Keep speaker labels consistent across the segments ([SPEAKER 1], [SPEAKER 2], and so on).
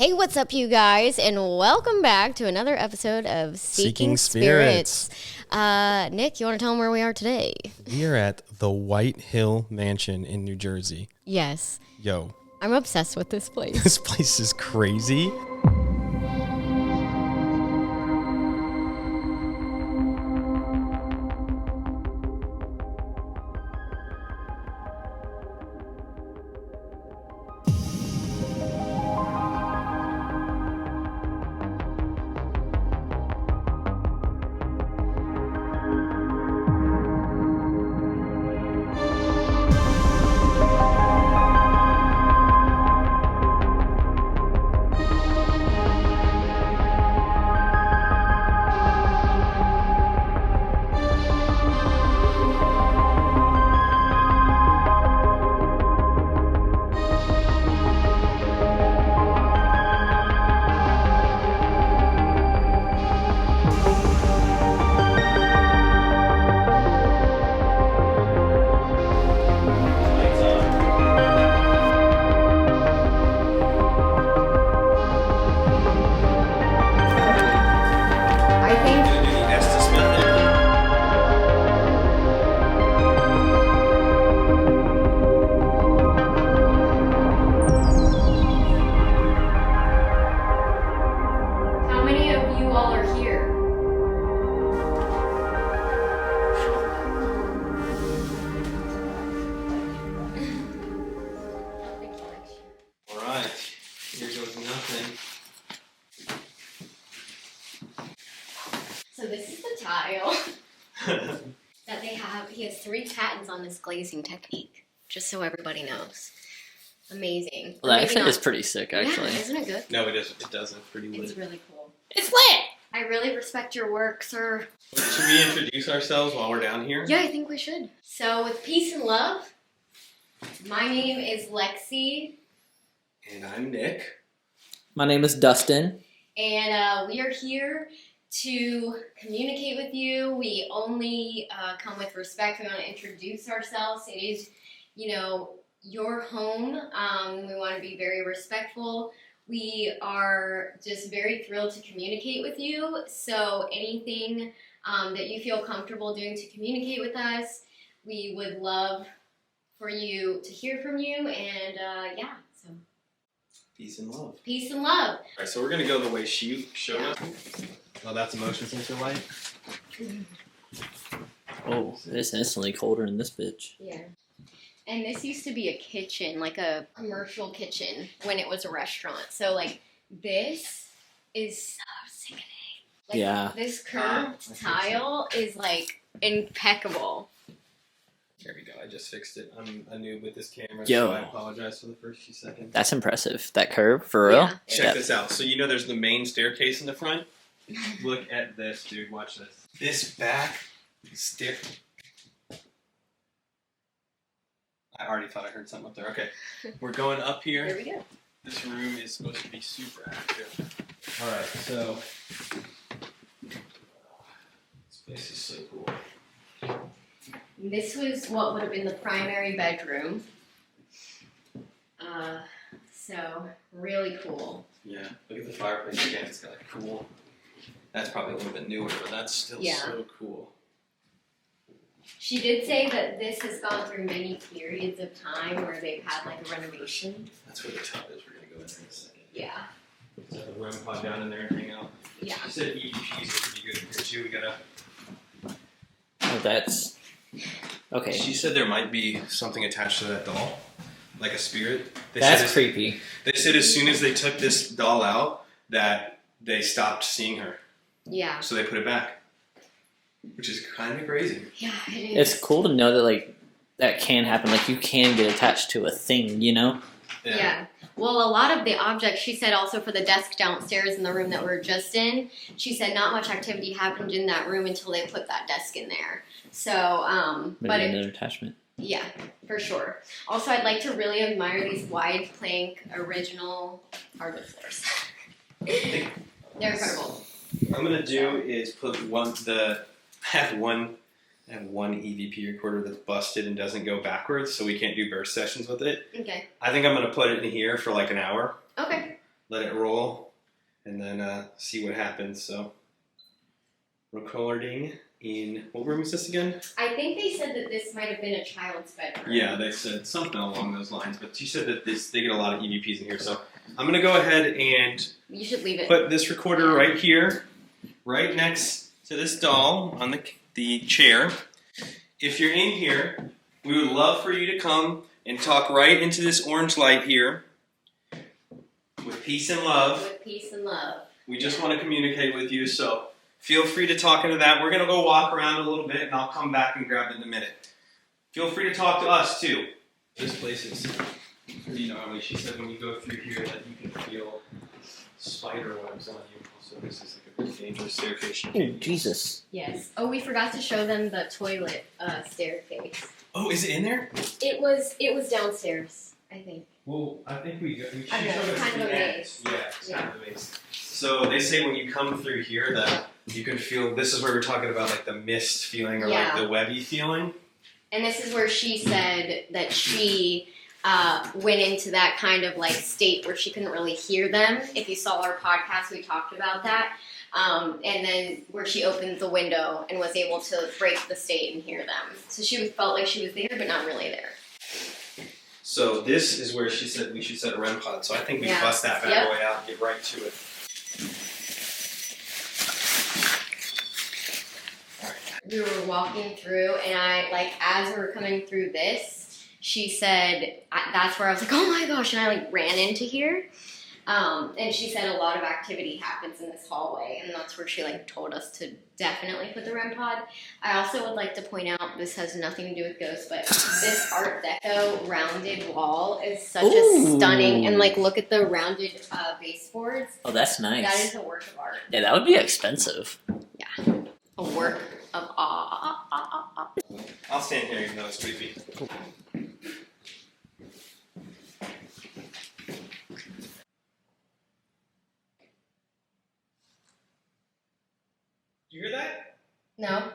[SPEAKER 1] Hey, what's up, you guys, and welcome back to another episode of Seeking Spirits. Nick, you want to tell them where we are today?
[SPEAKER 2] We are at the White Hill Mansion in New Jersey.
[SPEAKER 1] Yes.
[SPEAKER 2] Yo.
[SPEAKER 1] I'm obsessed with this place.
[SPEAKER 2] This place is crazy.
[SPEAKER 1] So this is the tile that they have. He has 3 patents on this glazing technique, just so everybody knows. Amazing.
[SPEAKER 3] Well, that actually is pretty sick, actually.
[SPEAKER 1] Yeah, isn't it good?
[SPEAKER 2] No, it doesn't. Pretty lit.
[SPEAKER 1] It's really cool. It's lit! I really respect your work, sir.
[SPEAKER 2] Should we introduce ourselves while we're down here?
[SPEAKER 1] Yeah, I think we should. So with peace and love, my name is Lexi.
[SPEAKER 2] And I'm Nick.
[SPEAKER 3] My name is Dustin.
[SPEAKER 1] And we are here to communicate with you. We only come with respect. We want to introduce ourselves. It is, your home. We want to be very respectful. We are just very thrilled to communicate with you. So anything that you feel comfortable doing to communicate with us, we would love for you to hear from you. And so
[SPEAKER 2] Peace and love.
[SPEAKER 1] Peace and love.
[SPEAKER 2] All right, so we're going to go the way she showed us. Oh, that's a motion sensor light.
[SPEAKER 3] Oh, it's instantly colder in this bitch.
[SPEAKER 1] Yeah. And this used to be a kitchen, like a commercial kitchen, when it was a restaurant. So, this is so sickening.
[SPEAKER 3] Yeah.
[SPEAKER 1] This curved tile is, impeccable.
[SPEAKER 2] There we go. I just fixed it. I'm a noob with this camera,
[SPEAKER 3] Yo.
[SPEAKER 2] so I apologize for the first few seconds.
[SPEAKER 3] That's impressive. That curve, for real?
[SPEAKER 1] Yeah.
[SPEAKER 2] Check this out. So there's the main staircase in the front. Look at this, dude. Watch this. This back stair. I already thought I heard something up there. Okay. We're going up here.
[SPEAKER 1] Here we go.
[SPEAKER 2] This room is supposed to be super active. Alright, so this place is so cool.
[SPEAKER 1] This was what would have been the primary bedroom. So, really cool.
[SPEAKER 2] Yeah, look at the fireplace again. It's got cool. That's probably a little bit newer, but that's still so cool.
[SPEAKER 1] She did say that this has gone through many periods of time where they've had a renovation.
[SPEAKER 2] That's where the tub is. We're going to go in there in a second.
[SPEAKER 1] Yeah.
[SPEAKER 2] So the room pod down in there and hang out.
[SPEAKER 1] Yeah.
[SPEAKER 2] She said EVPs would be good here too. We gotta.
[SPEAKER 3] Oh, that's... Okay.
[SPEAKER 2] She said there might be something attached to that doll, like a spirit.
[SPEAKER 3] That's creepy.
[SPEAKER 2] They said as soon as they took this doll out, that they stopped seeing her.
[SPEAKER 1] Yeah.
[SPEAKER 2] So they put it back, which is kind of crazy.
[SPEAKER 1] Yeah, it is.
[SPEAKER 3] It's cool to know that, that can happen. You can get attached to a thing,
[SPEAKER 1] Yeah. Well, a lot of the objects, she said also for the desk downstairs in the room that we're just in, she said not much activity happened in that room until they put that desk in there. So,
[SPEAKER 3] Maybe another attachment.
[SPEAKER 1] Yeah, for sure. Also, I'd like to really admire these wide plank original hardwood floors. They're incredible.
[SPEAKER 2] What I'm gonna do is put I have one EVP recorder that's busted and doesn't go backwards, so we can't do burst sessions with it.
[SPEAKER 1] Okay.
[SPEAKER 2] I think I'm gonna put it in here for like an hour.
[SPEAKER 1] Okay.
[SPEAKER 2] let it roll, and then see what happens. So, recording in, what room is this again?
[SPEAKER 1] I think they said that this might have been a child's bedroom.
[SPEAKER 2] Yeah, they said something along those lines, but she said that they get a lot of EVPs in here. So I'm going to go ahead and
[SPEAKER 1] You should leave it.
[SPEAKER 2] put this recorder right here, right next to this doll on the chair. If you're in here, we would love for you to come and talk right into this orange light here with peace and love.
[SPEAKER 1] With peace and love.
[SPEAKER 2] We just want to communicate with you, so feel free to talk into that. We're going to go walk around a little bit, and I'll come back and grab it in a minute. Feel free to talk to us, too. This place is pretty gnarly. She said when you go through here that you can feel spider webs on you. So this is like a pretty dangerous staircase.
[SPEAKER 3] Oh, Jesus.
[SPEAKER 1] Yes. Oh, we forgot to show them the toilet staircase.
[SPEAKER 2] Oh, is it in there?
[SPEAKER 1] It was downstairs, I think.
[SPEAKER 2] Well, I think we should
[SPEAKER 1] I know,
[SPEAKER 2] show
[SPEAKER 1] it's
[SPEAKER 2] us
[SPEAKER 1] kind
[SPEAKER 2] the
[SPEAKER 1] of a
[SPEAKER 2] end.
[SPEAKER 1] maze.
[SPEAKER 2] Yeah, it's
[SPEAKER 1] Yeah.
[SPEAKER 2] kind of a maze. So they say when you come through here that you can feel, this is where we're talking about like the mist feeling or
[SPEAKER 1] Yeah.
[SPEAKER 2] like the webby feeling.
[SPEAKER 1] And this is where she said that she went into that kind of like state where she couldn't really hear them. If you saw our podcast, we talked about that. And then where she opened the window and was able to break the state and hear them. So she felt like she was there, but not really there.
[SPEAKER 2] So this is where she said we should set a REM pod. So I think we
[SPEAKER 1] Yeah.
[SPEAKER 2] bust that bad
[SPEAKER 1] Yep.
[SPEAKER 2] boy out and get right to it.
[SPEAKER 1] We were walking through, and I, like, as we were coming through this, she said, that's where I was like, oh my gosh, and I, like, ran into here. And she said a lot of activity happens in this hallway, and that's where she, like, told us to definitely put the REM pod. I also would like to point out, this has nothing to do with ghosts, but this Art Deco rounded wall is such a stunning, and, like, look at the rounded baseboards.
[SPEAKER 3] Oh, that's
[SPEAKER 1] That
[SPEAKER 3] nice.
[SPEAKER 1] is a work of art.
[SPEAKER 3] Yeah, that would be expensive.
[SPEAKER 1] A work of awe.
[SPEAKER 2] I'll stand here even though it's creepy. You hear that?
[SPEAKER 1] No?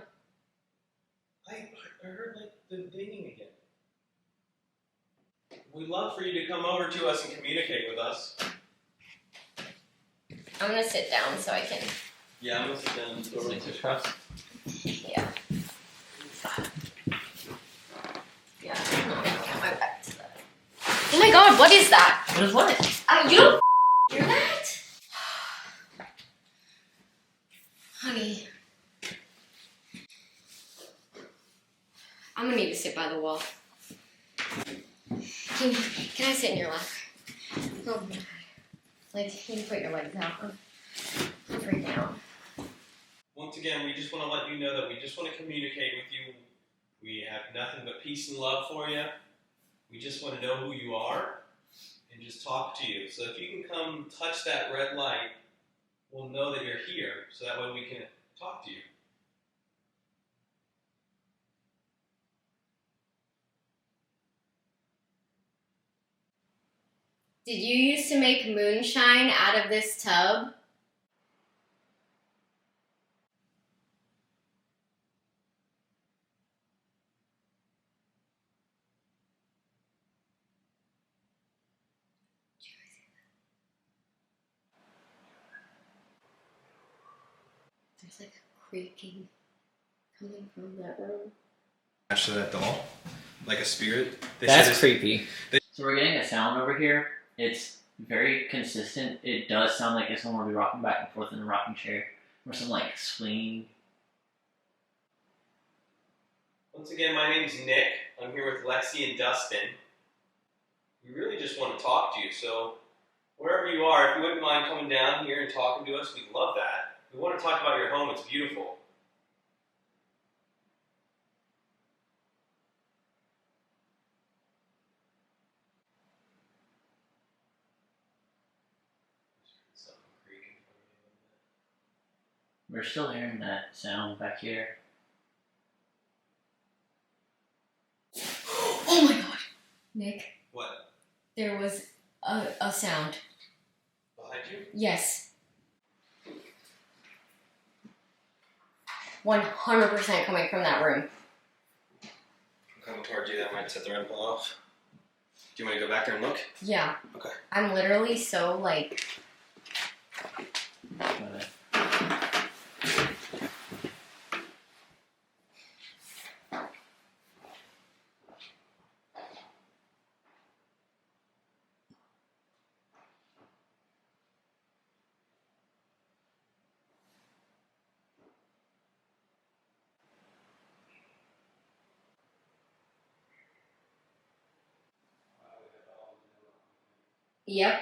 [SPEAKER 2] I heard like the dinging again. We'd love for you to come over to us and communicate with us.
[SPEAKER 1] I'm gonna sit down so I can.
[SPEAKER 2] Yeah, I'm gonna sit down and go right to
[SPEAKER 1] Yeah. Yeah. I'm not gonna get my back to that. Oh my god, what is that?
[SPEAKER 3] What is what?
[SPEAKER 1] You don't hear that? Honey. I'm gonna need to sit by the wall. Can I sit in your lap? Oh my god. Like, you can put your legs out. I'm freaking out.
[SPEAKER 2] Once again, we just want to let you know that we just want to communicate with you. We have nothing but peace and love for you. We just want to know who you are and just talk to you. So if you can come touch that red light, we'll know that you're here. So that way we can talk to you.
[SPEAKER 1] Did you used to make moonshine out of this tub? There's like a creaking coming from that room.
[SPEAKER 2] Attached to that doll, like a spirit.
[SPEAKER 3] That's creepy. So we're getting a sound over here. It's very consistent. It does sound like if someone would be rocking back and forth in a rocking chair or some like swing.
[SPEAKER 2] Once again, my name's Nick. I'm here with Lexi and Dustin. We really just want to talk to you, so wherever you are, if you wouldn't mind coming down here and talking to us, we'd love that. We want to talk about your home. It's beautiful. Something creaking from you.
[SPEAKER 3] We're still hearing that sound back here.
[SPEAKER 1] Oh my god! Nick,
[SPEAKER 2] What?
[SPEAKER 1] there was a sound.
[SPEAKER 2] Behind you?
[SPEAKER 1] Yes. 100% coming from that room.
[SPEAKER 2] I'm coming towards you. That might set the red ball off. Do you want to go back there and look?
[SPEAKER 1] Yeah.
[SPEAKER 2] Okay.
[SPEAKER 1] I'm literally so, like,
[SPEAKER 3] But,
[SPEAKER 1] Yep.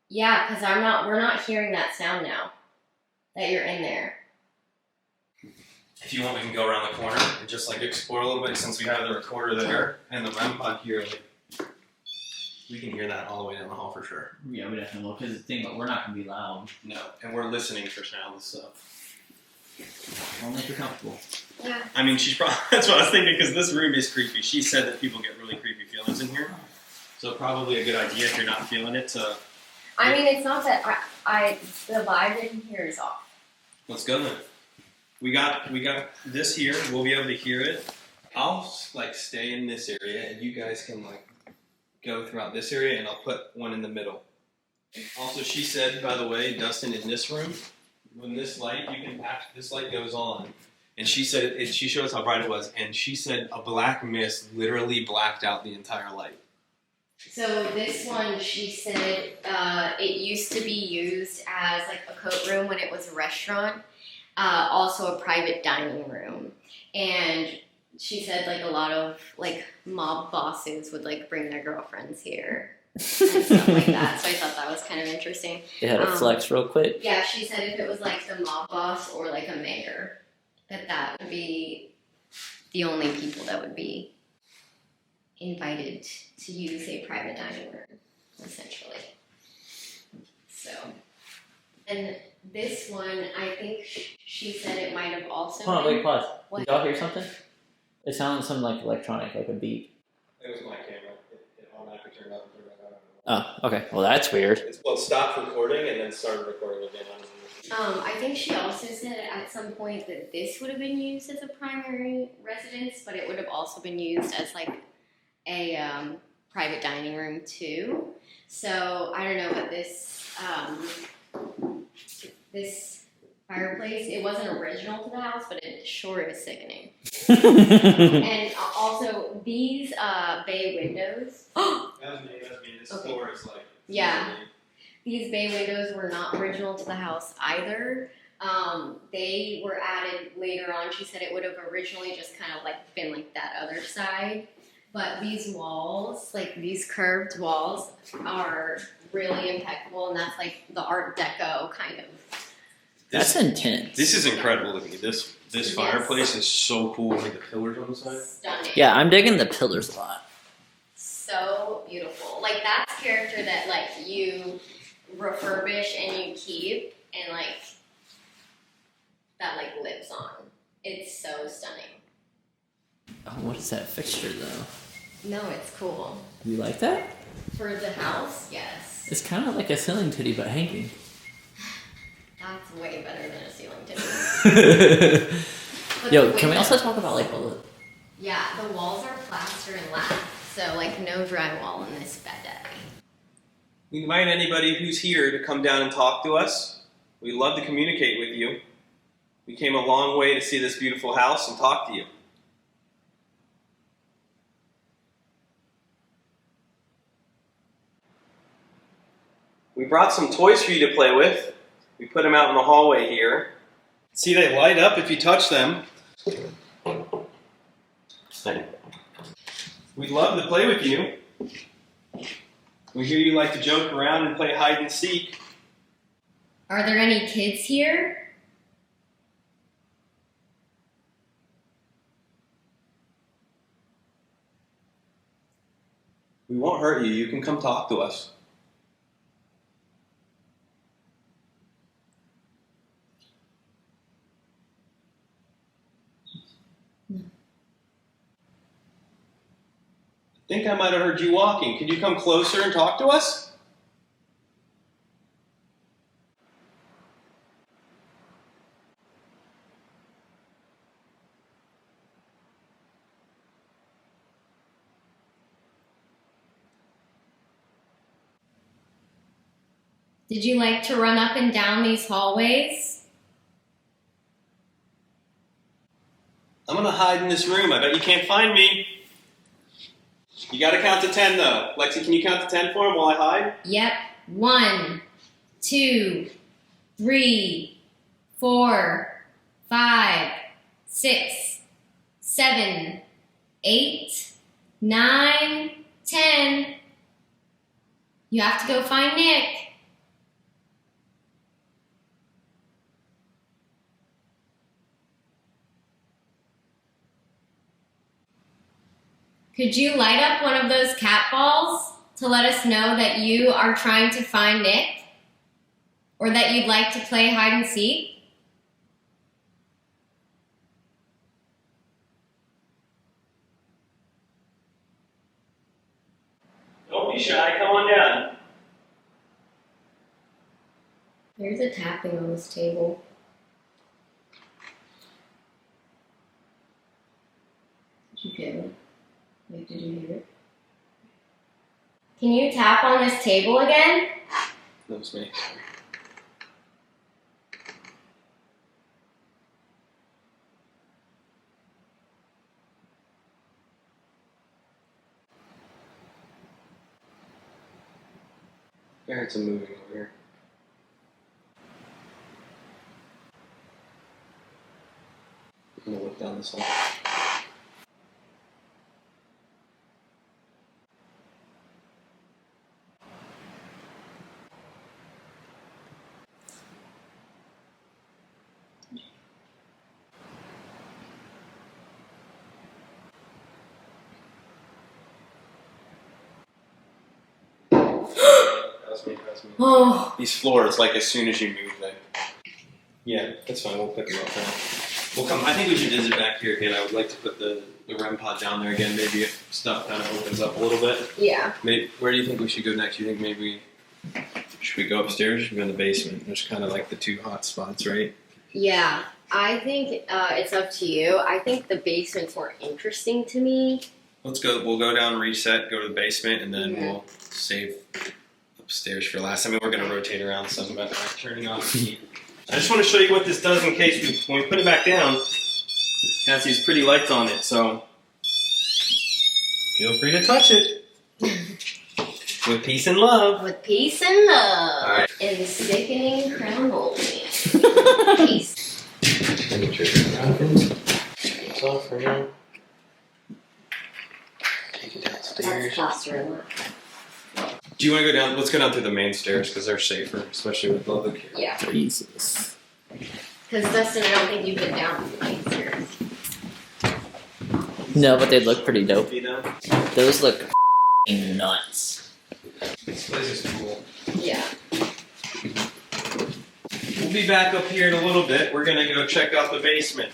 [SPEAKER 1] Yeah, because we're not hearing that sound now that you're in there.
[SPEAKER 2] If you want, we can go around the corner and just like explore a little bit since we have the recorder there and the REM pod here. Like, we can hear that all the way down the hall for sure.
[SPEAKER 3] yeah, we definitely will. Because the thing, but we're not gonna be loud.
[SPEAKER 2] No, and we're listening for sounds, so.
[SPEAKER 3] Only if you're comfortable.
[SPEAKER 1] Yeah.
[SPEAKER 2] I mean, she's probably, that's what I was thinking, because this room is creepy. She said that people get really creepy feelings in here. So probably a good idea if you're not feeling it to.
[SPEAKER 1] I mean, it's not that the vibe in here is off.
[SPEAKER 2] Let's go then. We got this here. We'll be able to hear it. I'll like stay in this area, and you guys can like go throughout this area, and I'll put one in the middle. Also, she said, by the way, Dustin, in this room, when this light, this light goes on, and she said she showed us how bright it was, and she said a black mist literally blacked out the entire light.
[SPEAKER 1] So this one, she said, it used to be used as like a coat room when it was a restaurant, also a private dining room, and she said like a lot of like mob bosses would like bring their girlfriends here and stuff like that. So I thought that was kind of interesting.
[SPEAKER 4] It had a flex real quick.
[SPEAKER 1] Yeah, she said if it was like the mob boss or like a mayor, that would be the only people that would be invited to use a private dining room, essentially. So, and this one, I think she said it might have also
[SPEAKER 4] Hold on,
[SPEAKER 1] been...
[SPEAKER 4] wait, pause.
[SPEAKER 1] What?
[SPEAKER 4] Did y'all hear something? It sounded something like electronic, like a beep.
[SPEAKER 2] It was my camera. It automatically turned off and turned back on.
[SPEAKER 4] Oh, okay. Well, that's weird.
[SPEAKER 2] It stopped recording and then started recording again.
[SPEAKER 1] I think she also said at some point that this would have been used as a primary residence, but it would have also been used as like a private dining room too. So I don't know, but this fireplace, it wasn't original to the house, but it sure is sickening. And also these bay windows.
[SPEAKER 2] That was me. This
[SPEAKER 1] Okay.
[SPEAKER 2] floor is like.
[SPEAKER 1] Yeah. These bay windows were not original to the house either. They were added later on. She said it would have originally just kind of like been like that other side. But these walls, like these curved walls, are really impeccable, and that's like the Art Deco kind of.
[SPEAKER 4] That's intense.
[SPEAKER 2] This is incredible to me. This
[SPEAKER 1] Yes.
[SPEAKER 2] fireplace is so cool. Like the pillars on the side.
[SPEAKER 1] Stunning.
[SPEAKER 4] Yeah, I'm digging the pillars a lot.
[SPEAKER 1] So beautiful. Like that's character that like you refurbish and you keep and like that like lives on. It's so stunning.
[SPEAKER 4] Oh, what is that fixture though?
[SPEAKER 1] No, it's cool.
[SPEAKER 4] You like that?
[SPEAKER 1] For the house, yes.
[SPEAKER 4] It's kind of like a ceiling titty, but hanging.
[SPEAKER 1] That's way better than a ceiling tip. But
[SPEAKER 4] Yo,
[SPEAKER 1] the
[SPEAKER 4] can we also
[SPEAKER 1] windows-
[SPEAKER 4] talk about like all the...
[SPEAKER 1] Yeah, the walls are plaster and lath, so like no drywall in this bed.
[SPEAKER 2] We invite anybody who's here to come down and talk to us. We'd love to communicate with you. We came a long way to see this beautiful house and talk to you. We brought some toys for you to play with. We put them out in the hallway here. See, they light up if you touch them. We'd love to play with you. We hear you like to joke around and play hide and seek.
[SPEAKER 1] Are there any kids here?
[SPEAKER 2] We won't hurt you. You can come talk to us. I think I might have heard you walking. Can you come closer and talk to us?
[SPEAKER 1] Did you like to run up and down these hallways?
[SPEAKER 2] I'm gonna hide in this room. I bet you can't find me. You gotta count to 10 though. Lexi, can you count to 10 for him while I hide?
[SPEAKER 1] Yep. 1, 2, 3, 4, 5, 6, 7, 8, 9, 10. You have to go find Nick. Could you light up one of those cat balls to let us know that you are trying to find Nick? Or that you'd like to play hide and seek?
[SPEAKER 2] Don't be shy, come on down.
[SPEAKER 1] There's a tapping on this table. Did you feel it? Like, did you hear it? Can you tap on this table again?
[SPEAKER 2] That was me. I heard some moving over here. I'm gonna look down this hall. That was me.
[SPEAKER 1] Oh,
[SPEAKER 2] These floors, like as soon as you move them. Yeah, that's fine. We'll pick them up now. We'll come. I think we should visit back here again. I would like to put the REM pod down there again. Maybe if stuff kind of opens up a little bit.
[SPEAKER 1] yeah.
[SPEAKER 2] Maybe, where do you think we should go next? You think maybe should we go upstairs? Or should we go in the basement? There's kind of like the two hot spots, right?
[SPEAKER 1] Yeah, I think it's up to you. I think the basement's more interesting to me.
[SPEAKER 2] Let's go. We'll go down, reset, go to the basement, and then
[SPEAKER 1] Mhm.
[SPEAKER 2] we'll save upstairs for last. I mean, we're gonna rotate around some, but I'm turning off the heat. I just want to show you what this does in case when we put it back down, it has these pretty lights on it, so feel free to touch it. With peace and love.
[SPEAKER 1] With peace and love.
[SPEAKER 2] All right.
[SPEAKER 1] And sickening crown molding. Peace.
[SPEAKER 2] Let me trigger the bathrooms. It's off for now. Take it
[SPEAKER 1] That's
[SPEAKER 2] downstairs.
[SPEAKER 1] faster.
[SPEAKER 2] Do you want to go down? Let's go down through the main stairs because they're safer, especially with all the kids.
[SPEAKER 1] Yeah.
[SPEAKER 4] Jesus.
[SPEAKER 1] Because Dustin, I don't think you've been down the main stairs.
[SPEAKER 4] No, but they look pretty dope.
[SPEAKER 2] You know?
[SPEAKER 4] Those look nuts.
[SPEAKER 2] This place is cool.
[SPEAKER 1] Yeah.
[SPEAKER 2] We'll be back up here in a little bit. We're gonna go check out the basement.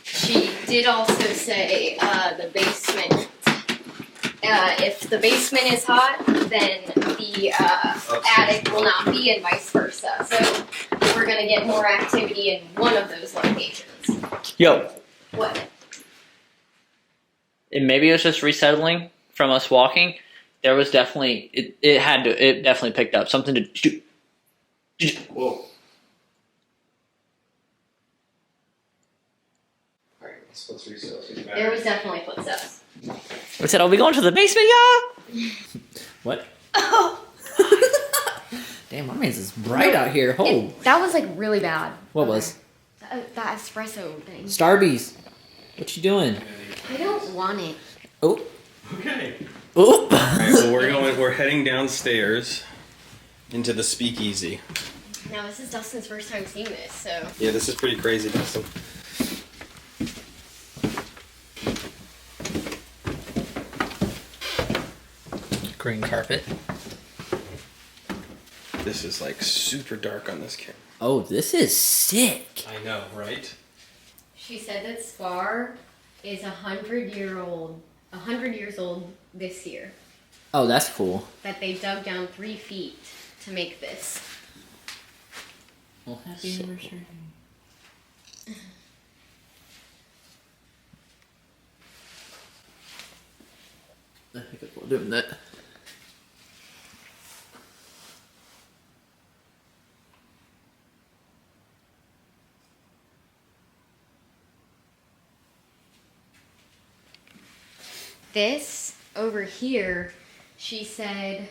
[SPEAKER 1] She did also say the basement. If the basement is hot, then the attic will not be, and vice versa. So we're gonna get more activity in one of those locations.
[SPEAKER 3] Yo,
[SPEAKER 1] What?
[SPEAKER 3] and maybe it was just resettling from us walking. There was definitely it definitely picked up something to.
[SPEAKER 2] Whoa. Alright, let's reset.
[SPEAKER 1] There was definitely footsteps.
[SPEAKER 3] I said, "Are we going to the basement, y'all?"
[SPEAKER 4] What?
[SPEAKER 1] Oh,
[SPEAKER 4] Damn, my man's is bright out here. Oh.
[SPEAKER 1] that was like really bad.
[SPEAKER 4] What was?
[SPEAKER 1] That espresso thing.
[SPEAKER 4] Starbies. What you doing?
[SPEAKER 1] I don't want it.
[SPEAKER 4] Oh.
[SPEAKER 2] Okay.
[SPEAKER 4] Oh.
[SPEAKER 2] Alright, well we're heading downstairs into the speakeasy.
[SPEAKER 1] Now this is Dustin's first time seeing this, so
[SPEAKER 2] Yeah, this is pretty crazy, Dustin.
[SPEAKER 4] Green carpet.
[SPEAKER 2] This is like super dark on this camera.
[SPEAKER 4] Oh, this is sick.
[SPEAKER 2] I know, right?
[SPEAKER 1] she said that Scar is 100 years old this year.
[SPEAKER 4] Oh, that's cool.
[SPEAKER 1] That they dug down 3 feet to make this.
[SPEAKER 4] Well, happy anniversary. I think we're doing that.
[SPEAKER 1] this over here, she said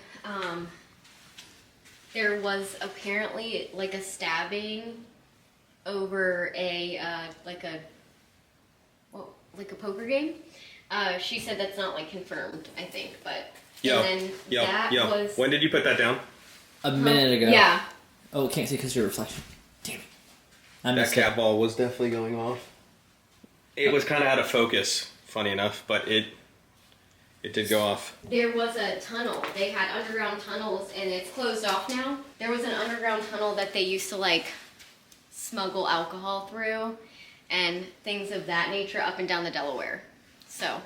[SPEAKER 1] there was apparently like a stabbing over a like a poker game. She said that's not like confirmed, I think, but and then that was.
[SPEAKER 2] When did you put that down?
[SPEAKER 4] A minute ago.
[SPEAKER 1] Yeah.
[SPEAKER 4] Oh, can't see because your reflection. Damn it. I
[SPEAKER 2] That
[SPEAKER 4] missed
[SPEAKER 2] cat
[SPEAKER 4] it.
[SPEAKER 2] ball was definitely going off. It was kind of out of focus, funny enough, but it did go off.
[SPEAKER 1] There was a tunnel. They had underground tunnels, and it's closed off now. There was an underground tunnel that they used to like smuggle alcohol through and things of that nature up and down the Delaware. So,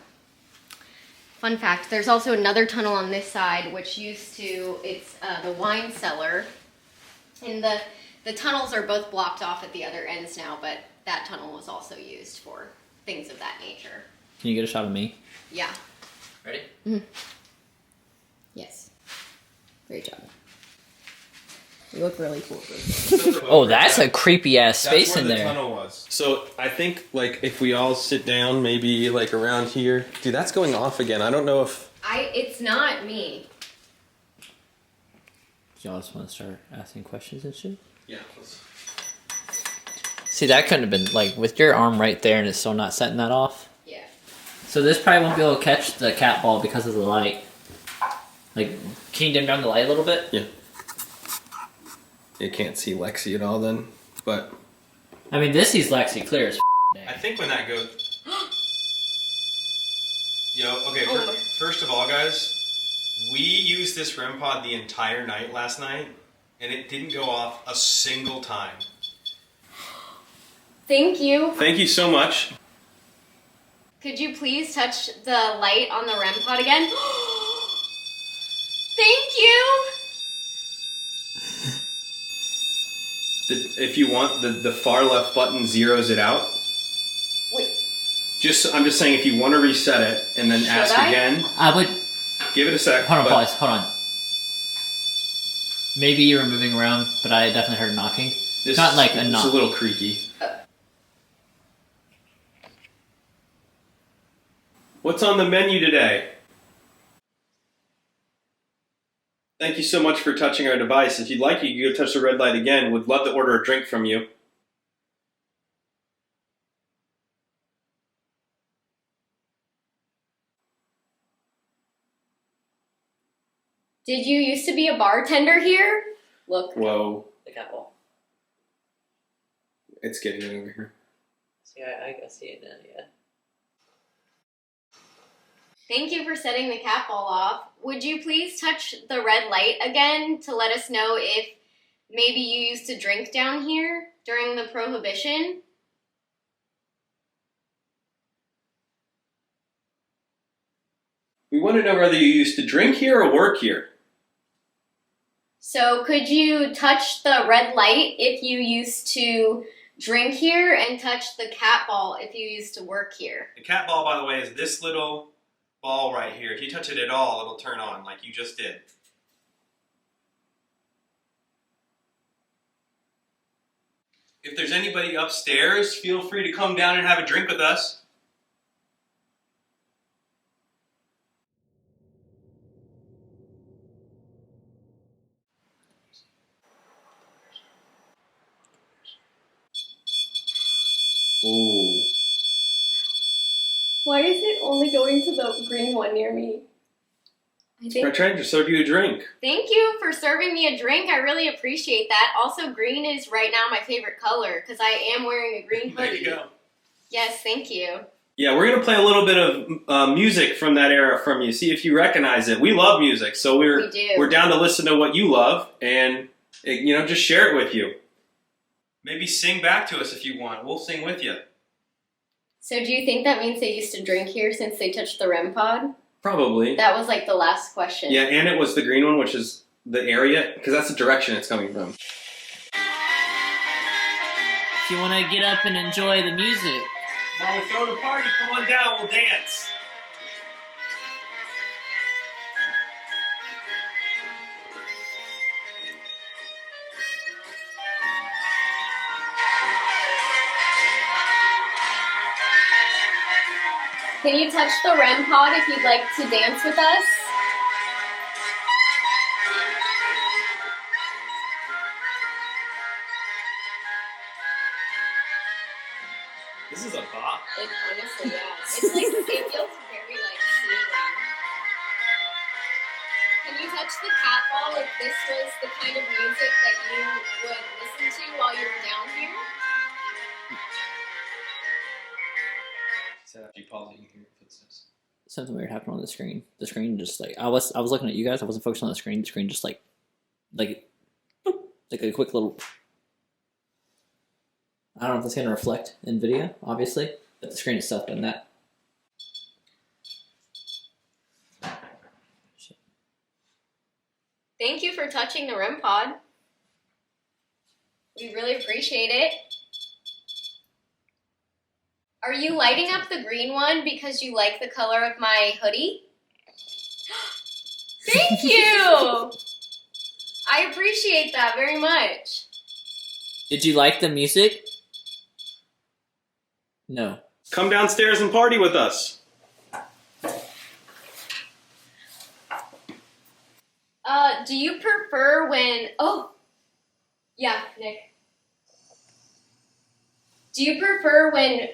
[SPEAKER 1] fun fact, there's also another tunnel on this side which used to, it's the wine cellar. And the tunnels are both blocked off at the other ends now, but that tunnel was also used for things of that nature.
[SPEAKER 4] Can you get a shot of me?
[SPEAKER 1] Yeah.
[SPEAKER 4] Ready?
[SPEAKER 1] Mm-hmm. Yes. Great job. You look really cool.
[SPEAKER 4] Oh, that's a creepy ass space
[SPEAKER 2] That's where
[SPEAKER 4] in
[SPEAKER 2] the
[SPEAKER 4] there.
[SPEAKER 2] tunnel was. So I think like if we all sit down, maybe like around here. Dude, that's going off again. I don't know if.
[SPEAKER 1] It's not me.
[SPEAKER 4] Y'all just want to start asking questions and shit?
[SPEAKER 2] Yeah.
[SPEAKER 4] See, that couldn't have been, like, with your arm right there and it's still not setting that off.
[SPEAKER 1] Yeah.
[SPEAKER 4] So this probably won't be able to catch the cat ball because of the light. Like, can you dim down the light a little bit?
[SPEAKER 2] Yeah. You can't see Lexi at all then, but.
[SPEAKER 4] I mean, this sees Lexi clear as
[SPEAKER 2] I think when that goes. Okay,
[SPEAKER 1] Oh.
[SPEAKER 2] first of all, guys, we used this REM pod the entire night last night, and it didn't go off a single time.
[SPEAKER 1] Thank you.
[SPEAKER 2] Thank you so much.
[SPEAKER 1] Could you please touch the light on the REM pod again? Thank you.
[SPEAKER 2] If you want, the far left button zeroes it out.
[SPEAKER 1] Wait.
[SPEAKER 2] I'm just saying, if you want to reset it and then ask
[SPEAKER 1] I?
[SPEAKER 2] again,
[SPEAKER 4] I would...
[SPEAKER 2] give it a sec.
[SPEAKER 4] Hold on,
[SPEAKER 2] but-
[SPEAKER 4] pause. Hold on. Maybe you were moving around, but I definitely heard knocking.
[SPEAKER 2] This
[SPEAKER 4] Not like a
[SPEAKER 2] it's
[SPEAKER 4] knock.
[SPEAKER 2] a little creaky. What's on the menu today? Thank you so much for touching our device. If you'd like, you can go touch the red light again. Would love to order a drink from you.
[SPEAKER 1] Did you used to be a bartender here? Look.
[SPEAKER 2] Whoa,
[SPEAKER 4] The cat ball.
[SPEAKER 2] it's getting it over here.
[SPEAKER 4] See, I see it now, yeah.
[SPEAKER 1] Thank you for setting the cat ball off. Would you please touch the red light again to let us know if maybe you used to drink down here during the Prohibition?
[SPEAKER 2] We want to know whether you used to drink here or work here.
[SPEAKER 1] So could you touch the red light if you used to drink here and touch the cat ball if you used to work here?
[SPEAKER 2] The cat ball, by the way, is this little ball right here. If you touch it at all, it'll turn on like you just did. If there's anybody upstairs, feel free to come down and have a drink with us. Ooh.
[SPEAKER 1] Why is it only going to the green one near me?
[SPEAKER 2] I tried to serve you a drink.
[SPEAKER 1] Thank you for serving me a drink. I really appreciate that. Also, green is right now my favorite color because I am wearing a green hoodie.
[SPEAKER 2] There you go.
[SPEAKER 1] Yes, thank you.
[SPEAKER 2] Yeah, we're going to play a little bit of music from that era from you. See if you recognize it. We love music, so
[SPEAKER 1] We do.
[SPEAKER 2] we're down to listen to what you love and just share it with you. Maybe sing back to us if you want. We'll sing with you.
[SPEAKER 1] So do you think that means they used to drink here since they touched the REM pod?
[SPEAKER 2] Probably.
[SPEAKER 1] That was like the last question.
[SPEAKER 2] Yeah, and it was the green one, which is the area, because that's the direction it's coming from.
[SPEAKER 4] If you want to get up and enjoy the music.
[SPEAKER 2] While we're throwing a party, come on down, we'll dance.
[SPEAKER 1] Can you touch the REM pod if you'd like to dance with us?
[SPEAKER 2] This is a bop.
[SPEAKER 1] It, honestly, yeah. It's like, it feels very, like, soothing. Can you touch the cat ball if this was the kind of music that you would listen to while you were down here?
[SPEAKER 2] So after you pause it, you can hear footsteps.
[SPEAKER 4] Something weird happened on the screen. The screen just like I was looking at you guys. I wasn't focused on the screen. The screen just like boop, like a quick little. I don't know if that's gonna reflect in video, obviously, but the screen itself done that.
[SPEAKER 1] Thank you for touching the REM pod. We really appreciate it. Are you lighting up the green one because you like the color of my hoodie? Thank you! I appreciate that very much.
[SPEAKER 4] Did you like the music? No.
[SPEAKER 2] Come downstairs and party with us.
[SPEAKER 1] Do you prefer when... Oh! Yeah, Nick. Do you prefer when,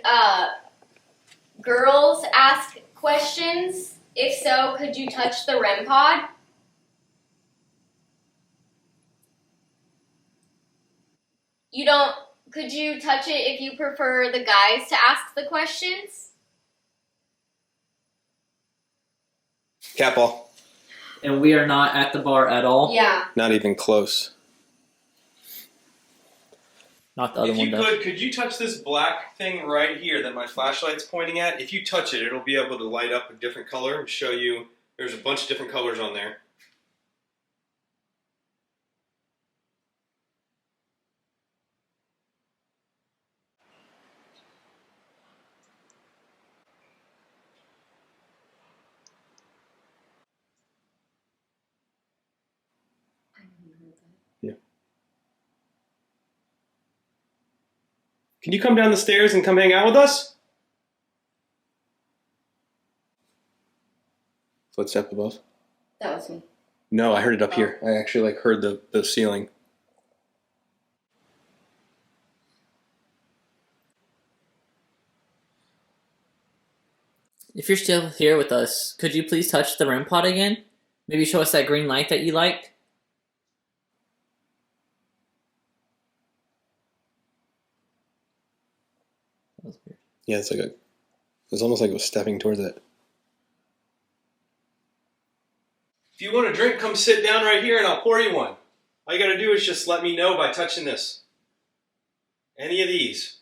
[SPEAKER 1] girls ask questions? If so, could you touch the REM pod? You don't... Could you touch it if you prefer the guys to ask the questions?
[SPEAKER 2] Cat ball.
[SPEAKER 4] And we are not at the bar at all.
[SPEAKER 1] Yeah.
[SPEAKER 2] Not even close.
[SPEAKER 4] Not the other
[SPEAKER 2] If
[SPEAKER 4] one
[SPEAKER 2] you
[SPEAKER 4] does.
[SPEAKER 2] could you touch this black thing right here that my flashlight's pointing at? If you touch it, it'll be able to light up a different color and show you there's a bunch of different colors on there. Yeah. Can you come down the stairs and come hang out with us? Footstep above?
[SPEAKER 1] That was me.
[SPEAKER 2] No, I heard it up here. I actually heard the ceiling.
[SPEAKER 4] If you're still here with us, could you please touch the REM pod again? Maybe show us that green light that you liked? That was weird.
[SPEAKER 2] Yeah, it's almost like it was stepping towards it. If you want a drink, come sit down right here and I'll pour you one. All you gotta do is just let me know by touching this. Any of these.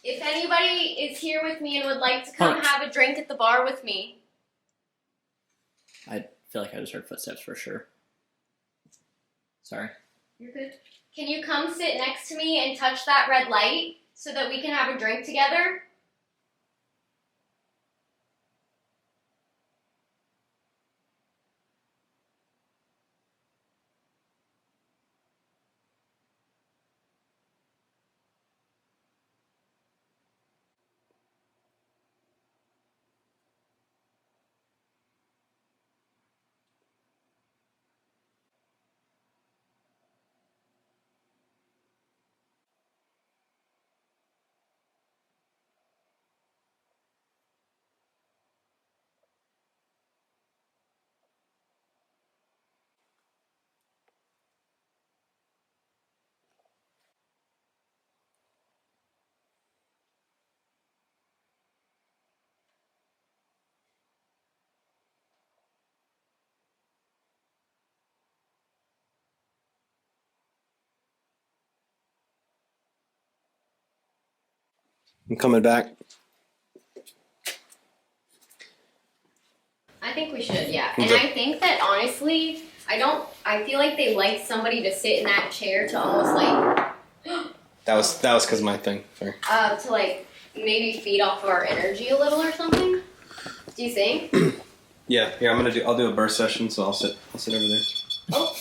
[SPEAKER 1] If anybody is here with me and would like to come
[SPEAKER 4] Punch.
[SPEAKER 1] have a drink at the bar with me.
[SPEAKER 4] I feel like I just heard footsteps for sure. Sorry.
[SPEAKER 1] You're good. Can you come sit next to me and touch that red light so that we can have a drink together?
[SPEAKER 2] I'm coming back.
[SPEAKER 1] think we should, yeah.
[SPEAKER 2] Okay.
[SPEAKER 1] And I think that honestly, I feel like they like somebody to sit in that chair to almost like
[SPEAKER 2] That was because of my thing. Sorry.
[SPEAKER 1] to like maybe feed off our energy a little or something. Do you think?
[SPEAKER 2] Yeah, here I'll do a burst session, so I'll sit over there.
[SPEAKER 1] Oh.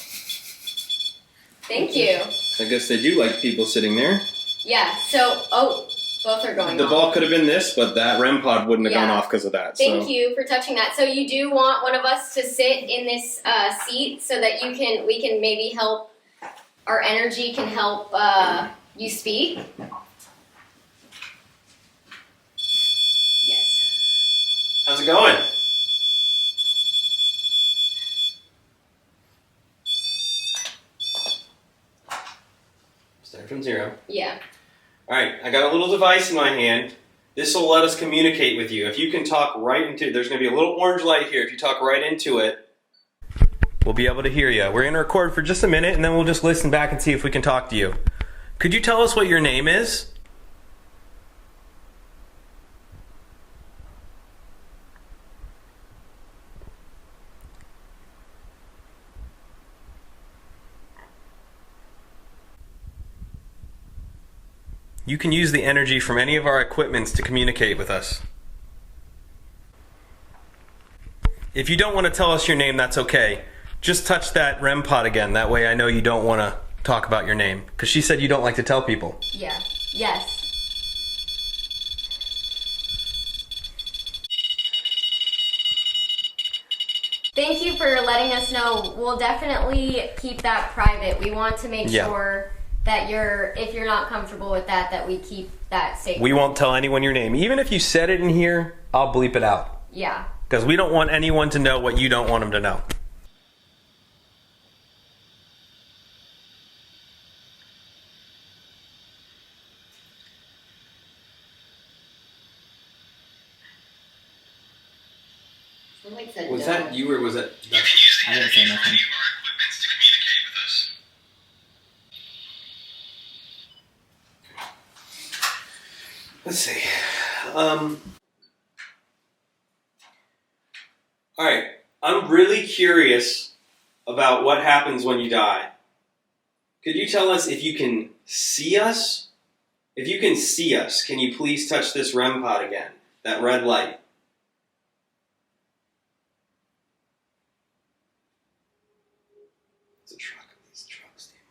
[SPEAKER 1] Thank you.
[SPEAKER 2] I guess they do like people sitting there.
[SPEAKER 1] Yeah, so both are going
[SPEAKER 2] The
[SPEAKER 1] off.
[SPEAKER 2] ball could have been this, but that REM pod wouldn't have gone
[SPEAKER 1] Yeah.
[SPEAKER 2] off because of that.
[SPEAKER 1] Thank you for touching that. So you do want one of us to sit in this seat so that we can maybe help, our energy can help you speak? Yes.
[SPEAKER 2] How's it going? Start from 0.
[SPEAKER 1] Yeah.
[SPEAKER 2] Alright, I got a little device in my hand. This will let us communicate with you. If you can talk right into it, there's going to be a little orange light here. If you talk right into it, we'll be able to hear you. We're going to record for just a minute, and then we'll just listen back and see if we can talk to you. Could you tell us what your name is? You can use the energy from any of our equipments to communicate with us. If you don't want to tell us your name, that's okay. Just touch that REM pod again. That way I know you don't want to talk about your name. Because she said you don't like to tell people.
[SPEAKER 1] Yeah. Yes. Thank you for letting us know. We'll definitely keep that private. We want to make sure that if you're not comfortable with that, that we keep that safe.
[SPEAKER 2] We won't tell anyone your name. Even if you said it in here, I'll bleep it out.
[SPEAKER 1] Yeah.
[SPEAKER 2] Because we don't want anyone to know what you don't want them to know. Was that you or was that?
[SPEAKER 3] I didn't say nothing.
[SPEAKER 2] Let's see. Alright, I'm really curious about what happens when you die. Could you tell us if you can see us? If you can see us, can you please touch this REM pod again? That red light. It's a truck. These trucks, damn it.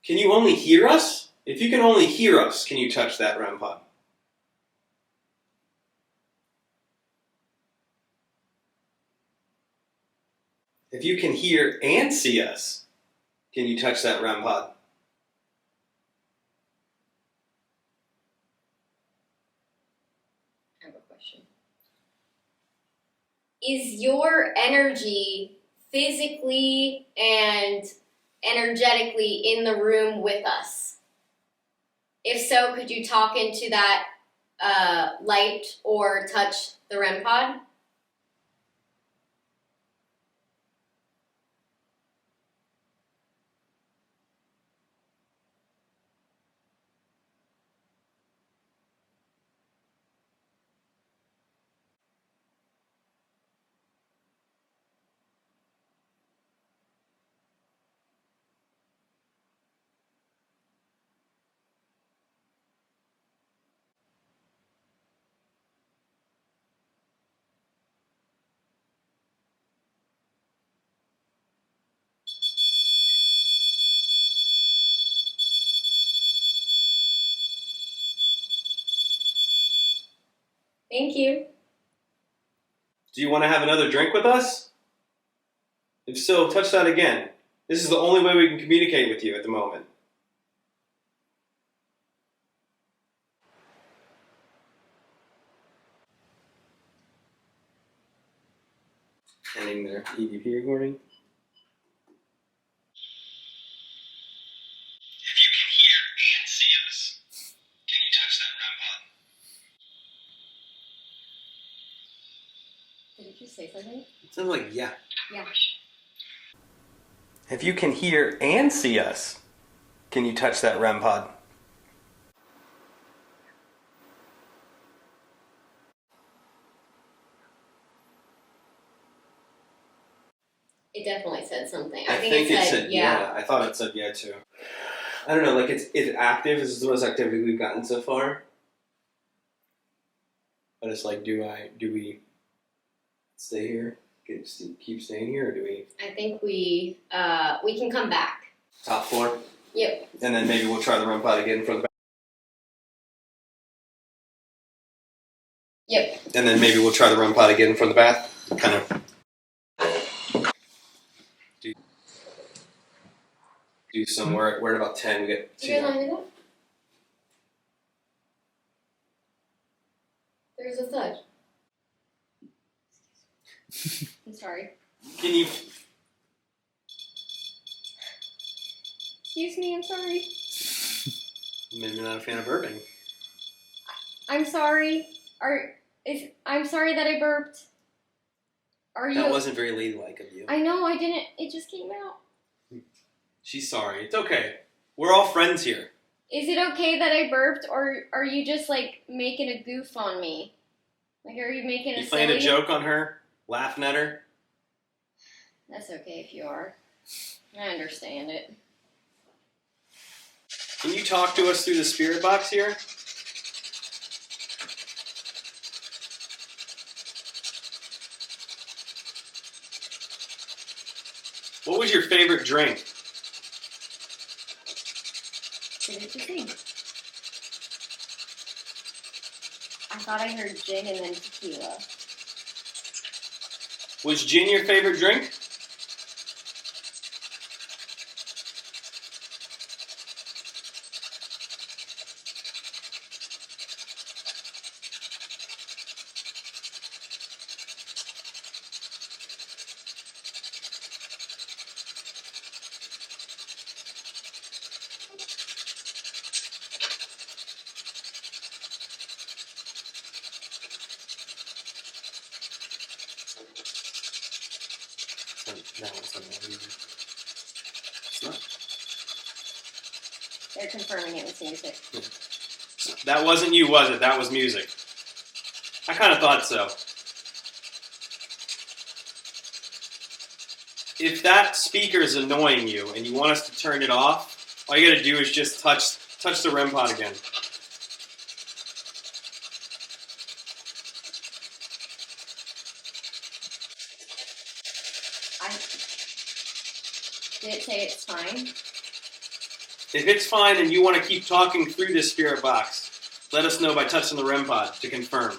[SPEAKER 2] Can you only hear us? If you can only hear us, can you touch that REM pod? If you can hear and see us, can you touch that REM pod?
[SPEAKER 1] I have a question. Is your energy physically and energetically in the room with us? If so, could you talk into that light or touch the REM pod? Thank you.
[SPEAKER 2] Do you want to have another drink with us? If so, touch that again. This is the only way we can communicate with you at the moment. Ending their EVP recording. If you can hear and see us, can you touch that REM pod?
[SPEAKER 1] Did you say something?
[SPEAKER 2] It sounds like yeah.
[SPEAKER 1] Yeah.
[SPEAKER 2] If you can hear and see us, can you touch that REM pod?
[SPEAKER 1] It definitely said something.
[SPEAKER 2] I think it said yeah. I thought it said yeah too. I don't know, like it's active. This is the most activity we've gotten so far. But it's like, do we stay here? Keep staying here, or do we?
[SPEAKER 1] I think we can come back.
[SPEAKER 2] Top floor?
[SPEAKER 1] Yep.
[SPEAKER 2] And then maybe we'll try the REM pod again for the back.
[SPEAKER 1] Yep.
[SPEAKER 2] And then maybe we'll try the REM pod again for the bath. Kind of. Do some. We're at about 10. We get
[SPEAKER 1] You guys want to do that? There's a thud. I'm sorry.
[SPEAKER 2] Can you?
[SPEAKER 1] Excuse me, I'm sorry.
[SPEAKER 2] Maybe not a fan of burping.
[SPEAKER 1] I'm sorry. I'm sorry that I burped.
[SPEAKER 2] That wasn't very ladylike of you.
[SPEAKER 1] I know, I didn't. It just came out.
[SPEAKER 2] She's sorry. It's okay. We're all friends here.
[SPEAKER 1] Is it okay that I burped, or are you just like making a goof on me? Like, are you making
[SPEAKER 2] You playing a
[SPEAKER 1] silly?
[SPEAKER 2] joke on her? Laughing at her?
[SPEAKER 1] That's okay if you are. I understand it.
[SPEAKER 2] Can you talk to us through the spirit box here? What was your favorite drink?
[SPEAKER 1] What did you think? I thought I heard gin and then tequila.
[SPEAKER 2] Was gin your favorite drink? No, it's not.
[SPEAKER 1] They're confirming it was music.
[SPEAKER 2] That wasn't you, was it? That was music. I kind of thought so. If that speaker is annoying you and you want us to turn it off, all you gotta do is just touch the REM pod again.
[SPEAKER 1] Did it say it's fine?
[SPEAKER 2] If it's fine and you want to keep talking through this spirit box, let us know by touching the REM pod to confirm.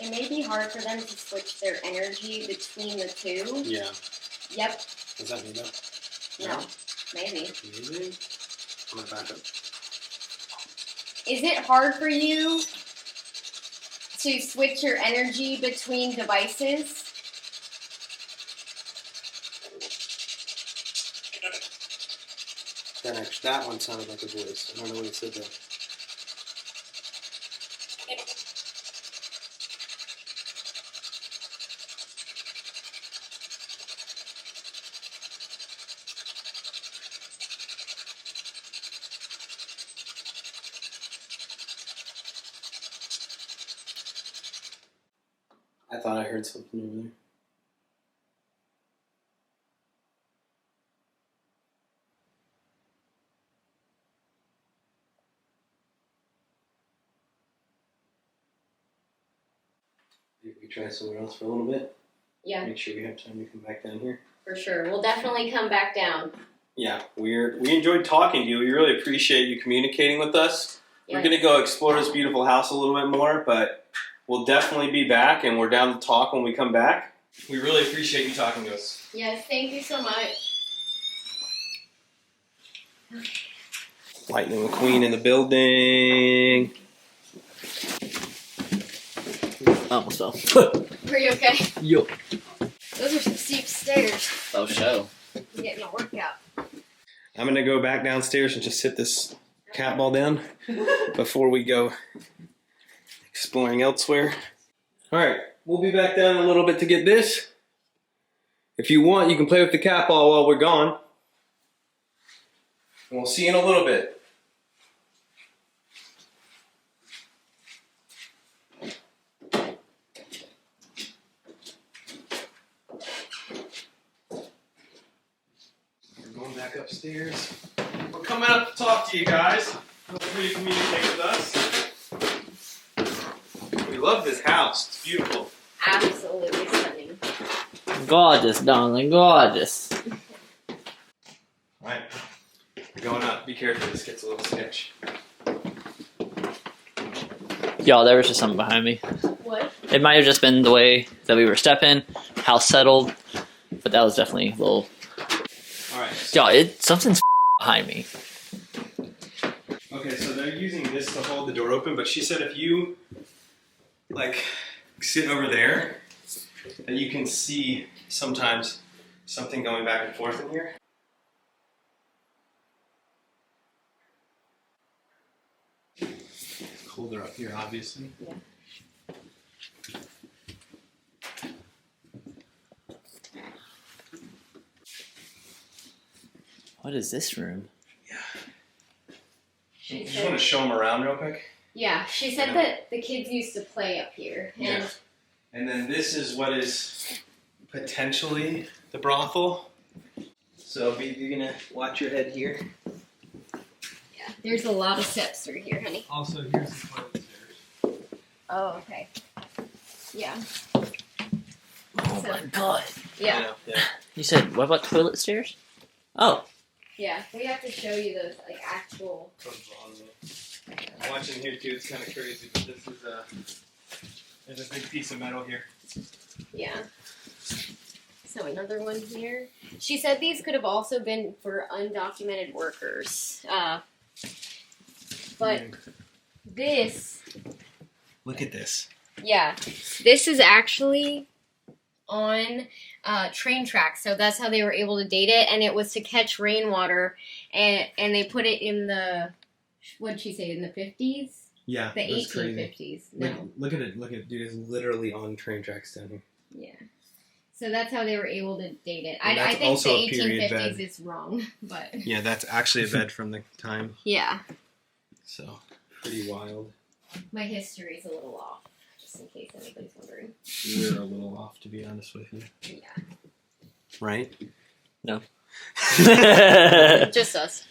[SPEAKER 1] It may be hard for them to switch their energy between the two.
[SPEAKER 2] Yeah.
[SPEAKER 1] Yep.
[SPEAKER 2] Does that mean that?
[SPEAKER 1] No. Maybe.
[SPEAKER 2] Maybe. I'm gonna back up.
[SPEAKER 1] Is it hard for you to switch your energy between devices?
[SPEAKER 2] That one sounded like a voice. I don't know what it said there. I thought I heard something over there. Maybe we try somewhere else for a little bit.
[SPEAKER 1] Yeah,
[SPEAKER 2] Make sure we have time to come back down here.
[SPEAKER 1] for sure. We'll definitely come back down.
[SPEAKER 2] Yeah, we enjoyed talking to you. We really appreciate you communicating with us.
[SPEAKER 1] Yeah.
[SPEAKER 2] We're gonna go explore this beautiful house a little bit more, but we'll definitely be back, and we're down to talk when we come back. We really appreciate you talking to us.
[SPEAKER 1] Yes, thank you so much.
[SPEAKER 2] Lightning McQueen in the building.
[SPEAKER 4] I almost fell.
[SPEAKER 1] Are you okay?
[SPEAKER 4] Yo.
[SPEAKER 1] Those are some steep stairs.
[SPEAKER 4] Oh, show.
[SPEAKER 1] I'm getting a workout.
[SPEAKER 2] I'm gonna go back downstairs and just sit this cat ball down before we go exploring elsewhere. All right, we'll be back down in a little bit to get this. If you want, you can play with the cat ball while we're gone. And we'll see you in a little bit. We're going back upstairs. We're coming up to talk to you guys. Feel free to communicate with us. We love this house. It's beautiful.
[SPEAKER 1] Absolutely stunning.
[SPEAKER 4] Gorgeous, darling, gorgeous.
[SPEAKER 2] Alright. We're going up. Be careful, this gets a little sketch.
[SPEAKER 4] Y'all, there was just something behind me.
[SPEAKER 1] What?
[SPEAKER 4] It might have just been the way that we were stepping, how settled, but that was definitely a little.
[SPEAKER 2] Alright.
[SPEAKER 4] Y'all, something's behind me.
[SPEAKER 2] Okay, so they're using this to hold the door open, but she said if you, like, sit over there, that you can see sometimes something going back and forth in here. It's colder up here, obviously.
[SPEAKER 1] Yeah.
[SPEAKER 4] What is this room?
[SPEAKER 1] She
[SPEAKER 2] Just want to show them around real quick.
[SPEAKER 1] Yeah, she said that the kids used to play up here. And
[SPEAKER 2] Yeah. And then this is what is potentially the brothel. So you're gonna watch your head here.
[SPEAKER 1] yeah, there's a lot of steps through here, honey.
[SPEAKER 2] Also, here's the toilet stairs.
[SPEAKER 1] Oh, okay. Yeah.
[SPEAKER 4] Oh my god.
[SPEAKER 1] Yeah.
[SPEAKER 2] Yeah.
[SPEAKER 4] You said, what about toilet stairs? Oh.
[SPEAKER 1] Yeah. We have to show you those like actual.
[SPEAKER 2] I'm watching here too. It's kind of crazy, but this is there's a big piece of metal here.
[SPEAKER 1] Yeah. So another one here. She said these could have also been for undocumented workers. But this,
[SPEAKER 2] Look at this.
[SPEAKER 1] yeah, this is actually on train tracks. So that's how they were able to date it, and it was to catch rainwater, and they put it in the, what'd she say, in the 50s?
[SPEAKER 2] Yeah,
[SPEAKER 1] The
[SPEAKER 2] that's crazy.
[SPEAKER 1] 1850s. No.
[SPEAKER 2] Look at it. Look at it, dude. It's literally on train tracks down here.
[SPEAKER 1] Yeah. So that's how they were able to date it.
[SPEAKER 2] And
[SPEAKER 1] I
[SPEAKER 2] that's
[SPEAKER 1] think
[SPEAKER 2] also
[SPEAKER 1] the
[SPEAKER 2] a period
[SPEAKER 1] 1850s
[SPEAKER 2] bed.
[SPEAKER 1] is wrong, but
[SPEAKER 2] Yeah, that's actually a bed from the time.
[SPEAKER 1] yeah,
[SPEAKER 2] So pretty wild.
[SPEAKER 1] my history's a little off, just in case anybody's wondering.
[SPEAKER 2] We're a little off, to be honest with you.
[SPEAKER 1] Yeah.
[SPEAKER 2] Right?
[SPEAKER 4] No.
[SPEAKER 1] Just us.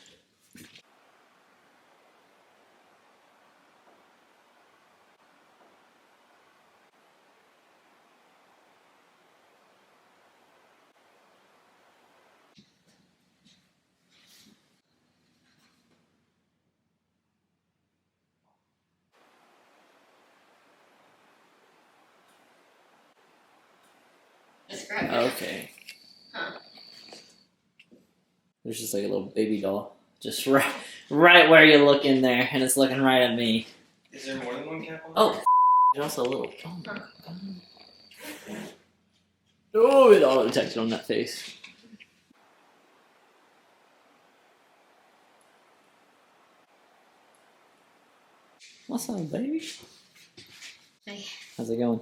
[SPEAKER 1] Describe it.
[SPEAKER 4] Okay.
[SPEAKER 1] Huh.
[SPEAKER 4] There's just like a little baby doll. Just right where you look in there, and it's looking right at me.
[SPEAKER 2] Is there more than one cap on
[SPEAKER 4] Oh, there's also a little. Oh my god. Oh, it auto detected on that face. What's up, baby?
[SPEAKER 1] Hey,
[SPEAKER 4] How's it going?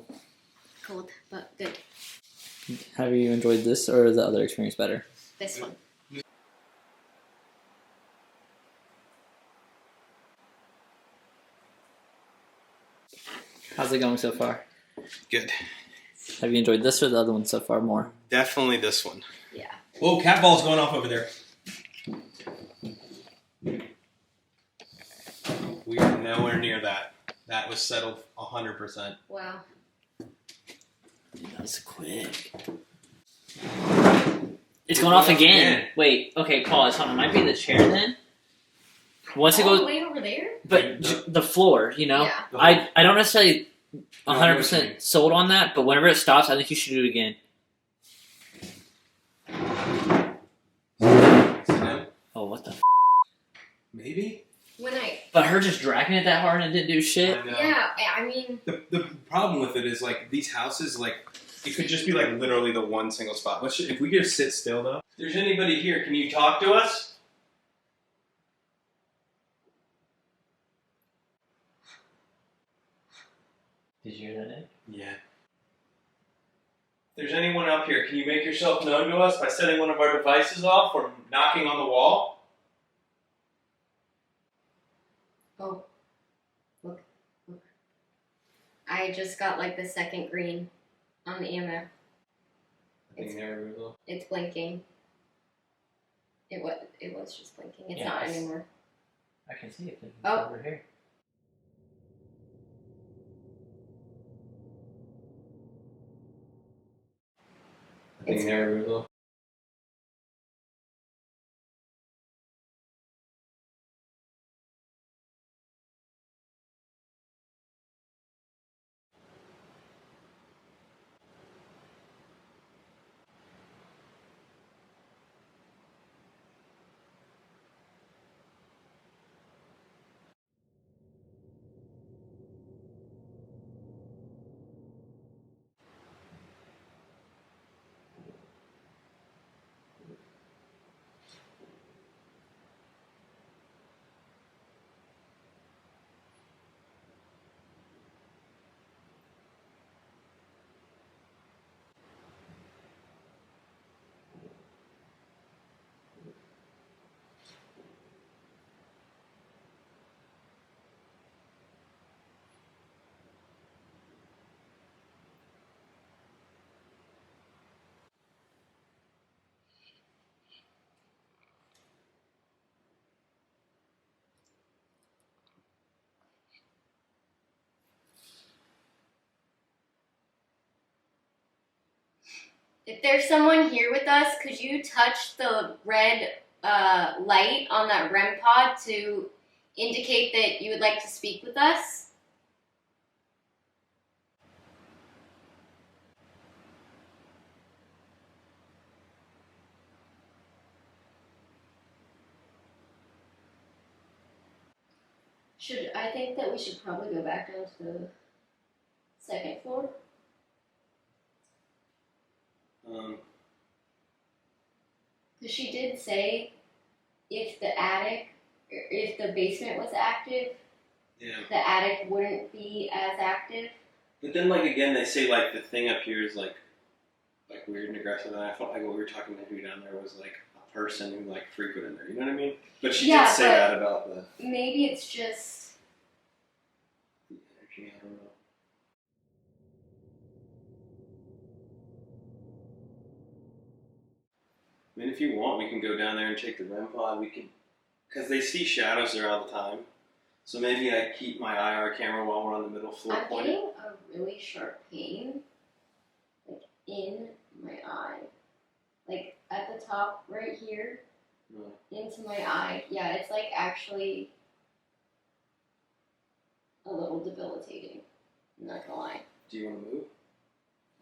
[SPEAKER 1] cold, but good.
[SPEAKER 4] Have you enjoyed this or the other experience better?
[SPEAKER 1] This one.
[SPEAKER 4] How's it going so far?
[SPEAKER 2] Good.
[SPEAKER 4] Have you enjoyed this or the other one so far more?
[SPEAKER 2] Definitely this one.
[SPEAKER 1] Yeah.
[SPEAKER 2] Whoa, cat ball's going off over there. We are nowhere near that. That was settled 100%.
[SPEAKER 1] Wow.
[SPEAKER 4] That was quick. It's going off again. Wait, okay, pause. Hold on. Might be the chair then. Once it
[SPEAKER 1] All the
[SPEAKER 4] goes,
[SPEAKER 1] way over there?
[SPEAKER 4] but the floor, you know.
[SPEAKER 1] Yeah.
[SPEAKER 4] I don't necessarily
[SPEAKER 2] No, I know what you
[SPEAKER 4] 100%
[SPEAKER 2] mean.
[SPEAKER 4] sold on that, but whenever it stops, I think you should do it again. Oh, what the?
[SPEAKER 2] Maybe?
[SPEAKER 1] When I.
[SPEAKER 4] But her just dragging it that hard and it didn't do shit.
[SPEAKER 2] I know.
[SPEAKER 1] Yeah, I mean.
[SPEAKER 2] The problem with it is like these houses, like it could just be like literally the one single spot. If we just sit still though. If there's anybody here, can you talk to us?
[SPEAKER 3] Did you hear that, Nick?
[SPEAKER 2] Yeah. there's anyone up here, can you make yourself known to us by setting one of our devices off or knocking on the wall?
[SPEAKER 1] Oh, look. I just got like the second green on the EMF. It's blinking. It was just blinking. It's not
[SPEAKER 3] Yes.
[SPEAKER 1] anymore.
[SPEAKER 3] I can see it
[SPEAKER 1] Oh.
[SPEAKER 3] over here.
[SPEAKER 1] It's- If there's someone here with us, could you touch the red light on that REM pod to indicate that you would like to speak with us? I think that we should probably go back down to the second floor. Because she did say if the basement was active, the attic wouldn't be as active.
[SPEAKER 2] But then, like, again, they say, like, the thing up here is, like weird and aggressive, and I felt like what we were talking to who down there was, like, a person who, like, frequented there, you know what I mean? But she did say that about the...
[SPEAKER 1] Maybe it's just...
[SPEAKER 2] the energy, I don't know. I mean, if you want, we can go down there and take the REM pod. We can... Because they see shadows there all the time. So maybe I keep my IR camera while we're on the middle floor
[SPEAKER 1] I'm
[SPEAKER 2] pointed.
[SPEAKER 1] getting a really sharp pain, like, in my eye. Like, at the top right here, into my eye. Yeah, it's, like, actually a little debilitating. I'm not gonna lie.
[SPEAKER 2] Do you want to move?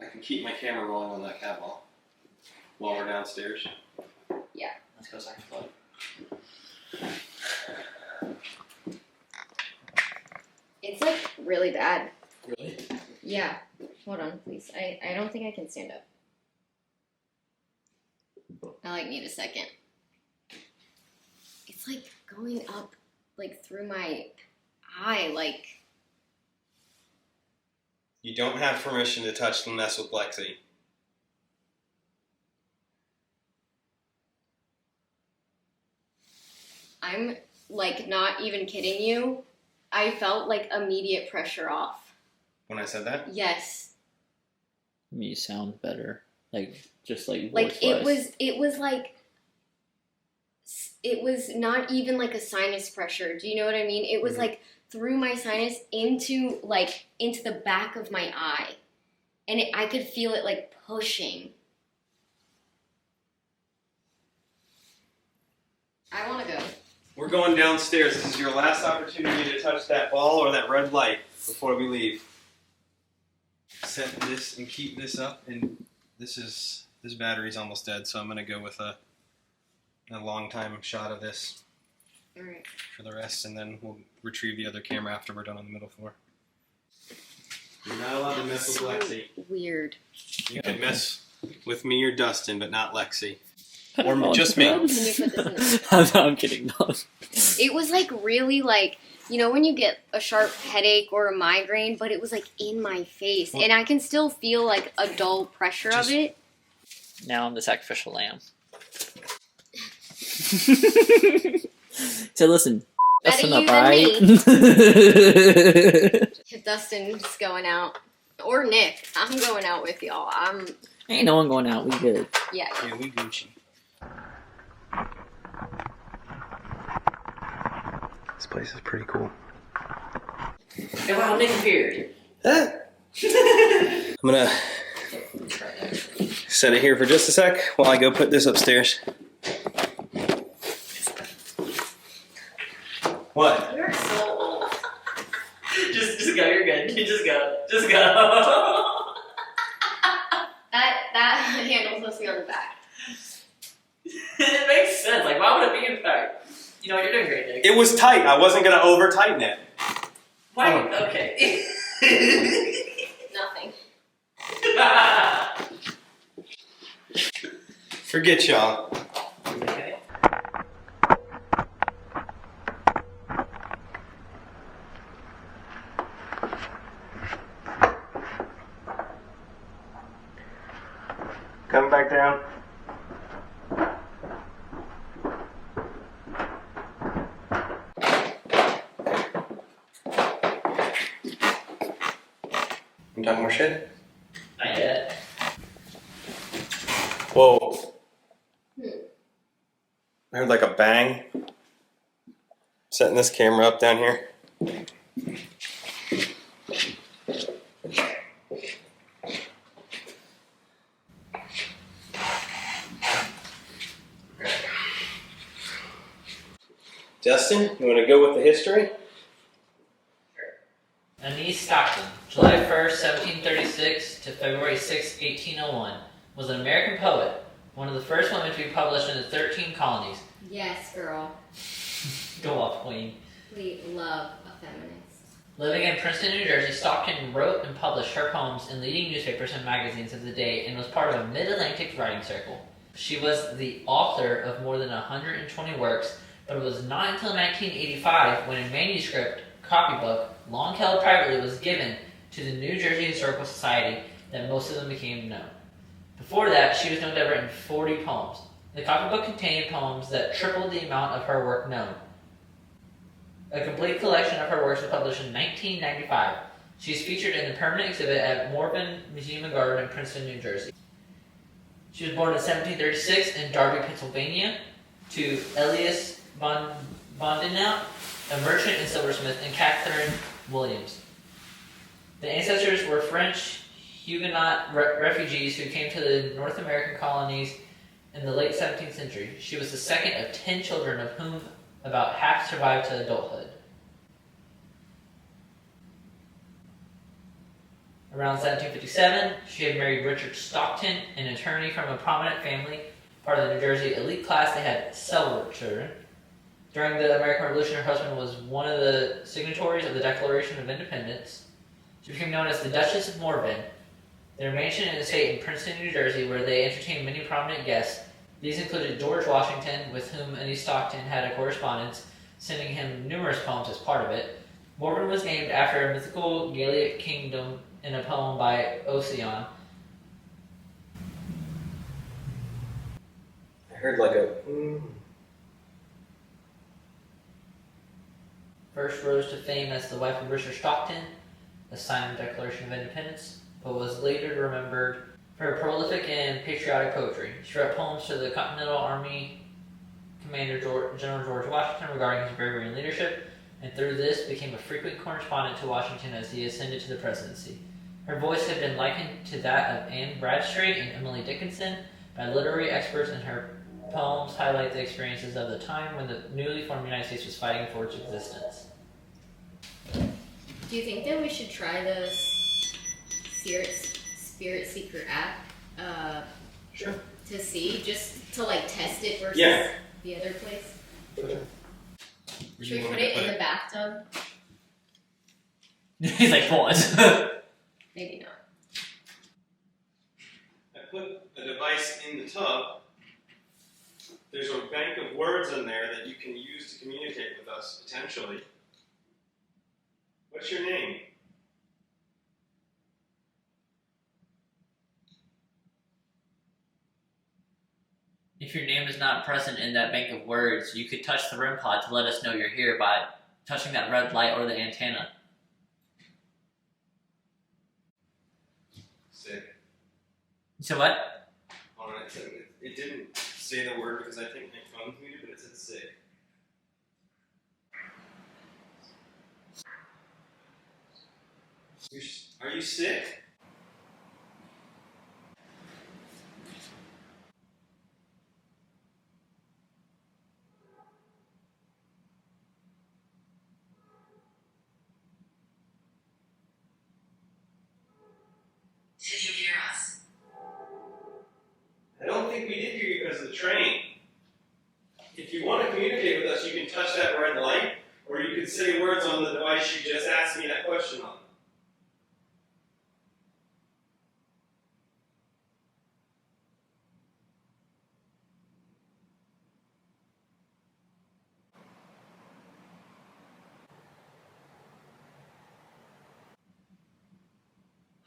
[SPEAKER 2] I can keep my camera rolling on that cat wall while we're downstairs.
[SPEAKER 3] Let's go second floor.
[SPEAKER 1] It's, like, really bad.
[SPEAKER 2] Really?
[SPEAKER 1] Yeah. Hold on, please. I don't think I can stand up. I, like, need a second. It's, like, going up, like, through my eye, like...
[SPEAKER 2] You don't have permission to touch the mess with Lexi.
[SPEAKER 1] I'm, like, not even kidding you. I felt, like, immediate pressure off.
[SPEAKER 2] When I said that?
[SPEAKER 1] Yes.
[SPEAKER 4] I mean, you sound better. Like, just like
[SPEAKER 1] Like,
[SPEAKER 4] voice-wise.
[SPEAKER 1] it was, like... It was not even, like, a sinus pressure. Do you know what I mean? It was, like, through my sinus into the back of my eye. And I could feel it, like, pushing. I want to go.
[SPEAKER 2] We're going downstairs. This is your last opportunity to touch that ball or that red light before we leave. Set this and keep this up. And this battery's almost dead, so I'm going to go with a long time shot of this
[SPEAKER 1] All right.
[SPEAKER 2] for the rest, and then we'll retrieve the other camera after we're done on the middle floor. You're not allowed to mess with Lexi.
[SPEAKER 1] Weird.
[SPEAKER 2] You can mess with me or Dustin, but not Lexi.
[SPEAKER 4] Oh,
[SPEAKER 2] Or just me.
[SPEAKER 1] Can you put this in the...
[SPEAKER 4] I'm kidding. No.
[SPEAKER 1] It was, like, really, like, you know when you get a sharp headache or a migraine, but it was like in my face, and I can still feel like a dull pressure of it.
[SPEAKER 4] Now I'm the sacrificial lamb. So listen, Dustin up, right?
[SPEAKER 1] If Dustin's going out, or Nick, I'm going out with y'all.
[SPEAKER 4] Ain't no one going out. We good.
[SPEAKER 1] Yeah.
[SPEAKER 2] Yeah, we Gucci. This place is pretty cool.
[SPEAKER 3] Hey, wow, Nick appeared.
[SPEAKER 2] I'm gonna set it here for just a sec while I go put this upstairs. What?
[SPEAKER 1] You're so old.
[SPEAKER 3] Just go, you're good. You just go. Just go.
[SPEAKER 1] That handle's supposed to be on the back.
[SPEAKER 3] It makes sense. Like, why would it be in fact? You know, you're doing great, Nick.
[SPEAKER 2] It was tight. I wasn't gonna over tighten it.
[SPEAKER 3] Why?
[SPEAKER 2] Oh.
[SPEAKER 3] Okay.
[SPEAKER 1] Nothing.
[SPEAKER 2] Forget y'all.
[SPEAKER 3] Okay.
[SPEAKER 2] Coming back down. You talking more shit?
[SPEAKER 3] Not yet.
[SPEAKER 2] Whoa. I heard like a bang. Setting this camera up down here. Justin, you want to go with the history?
[SPEAKER 3] Anise Stockton, July 1st, 1736 to February 6, 1801, was an American poet, one of the first women to be published in the 13 colonies.
[SPEAKER 1] Yes, girl.
[SPEAKER 3] Go off, queen.
[SPEAKER 1] We love a feminist.
[SPEAKER 3] Living in Princeton, New Jersey, Stockton wrote and published her poems in leading newspapers and magazines of the day and was part of a mid-Atlantic writing circle. She was the author of more than 120 works, but it was not until 1985 when a manuscript copybook, long held privately, was given to the New Jersey Historical Society that most of them became known. Before that, she was known to have written 40 poems. The copybook contained poems that tripled the amount of her work known. A complete collection of her works was published in 1995. She is featured in the permanent exhibit at Morven Museum and Garden in Princeton, New Jersey. She was born in 1736 in Darby, Pennsylvania, to Elias Bondenau, a merchant and silversmith, and Catherine Williams. The ancestors were French Huguenot refugees who came to the North American colonies in the late 17th century. She was the second of 10 children, of whom about half survived to adulthood. Around 1757, she had married Richard Stockton, an attorney from a prominent family, part of the New Jersey elite class. They had several children. During the American Revolution, her husband was one of the signatories of the Declaration of Independence. She became known as the Duchess of Morven. Their mansion and estate in Princeton, New Jersey, where they entertained many prominent guests. These included George Washington, with whom Annie Stockton had a correspondence, sending him numerous poems as part of it. Morven was named after a mythical Gaelic kingdom in a poem by Ossian.
[SPEAKER 2] I heard like a.
[SPEAKER 3] First rose to fame as the wife of Richard Stockton, the sign of the Declaration of Independence, but was later remembered for her prolific and patriotic poetry. She wrote poems to the Continental Army Commander General George Washington regarding his bravery and leadership, and through this became a frequent correspondent to Washington as he ascended to the presidency. Her voice had been likened to that of Anne Bradstreet and Emily Dickinson by literary experts, and her poems highlight the experiences of the time when the newly formed United States was fighting for its existence.
[SPEAKER 1] Do you think that we should try the Spirit Seeker app?
[SPEAKER 2] Sure.
[SPEAKER 1] To see, just to like test it versus the other place? Should we put it in the bathtub?
[SPEAKER 3] He's like, pause.
[SPEAKER 1] Maybe not.
[SPEAKER 2] I put a device in the tub. There's a bank of words in there that you can use to communicate with us, potentially. What's your name?
[SPEAKER 3] If your name is not present in that bank of words, you could touch the REM pod to let us know you're here by touching that red light or the antenna.
[SPEAKER 2] Sick.
[SPEAKER 3] So what?
[SPEAKER 2] Hold on, it didn't say the word because I think my phone's muted, but it said sick. Are you sick?
[SPEAKER 5] Did you hear us?
[SPEAKER 2] I don't think we did hear you because of the train. If you want to communicate with us, you can touch that red light, or you can say words on the device you just asked me that question on.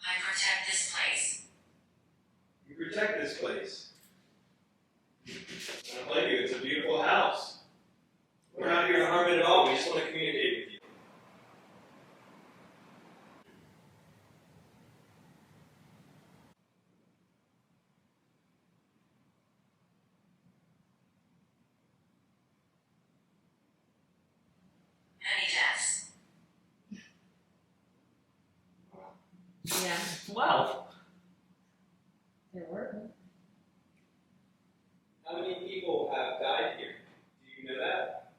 [SPEAKER 5] I protect this place.
[SPEAKER 2] You protect this place. I don't blame you. It's a beautiful house. We're not here to harm it at all. We just want to communicate with you.
[SPEAKER 5] Any deaths?
[SPEAKER 1] Yeah,
[SPEAKER 3] Wow.
[SPEAKER 1] there were.
[SPEAKER 2] How many people have died here? Do you know that?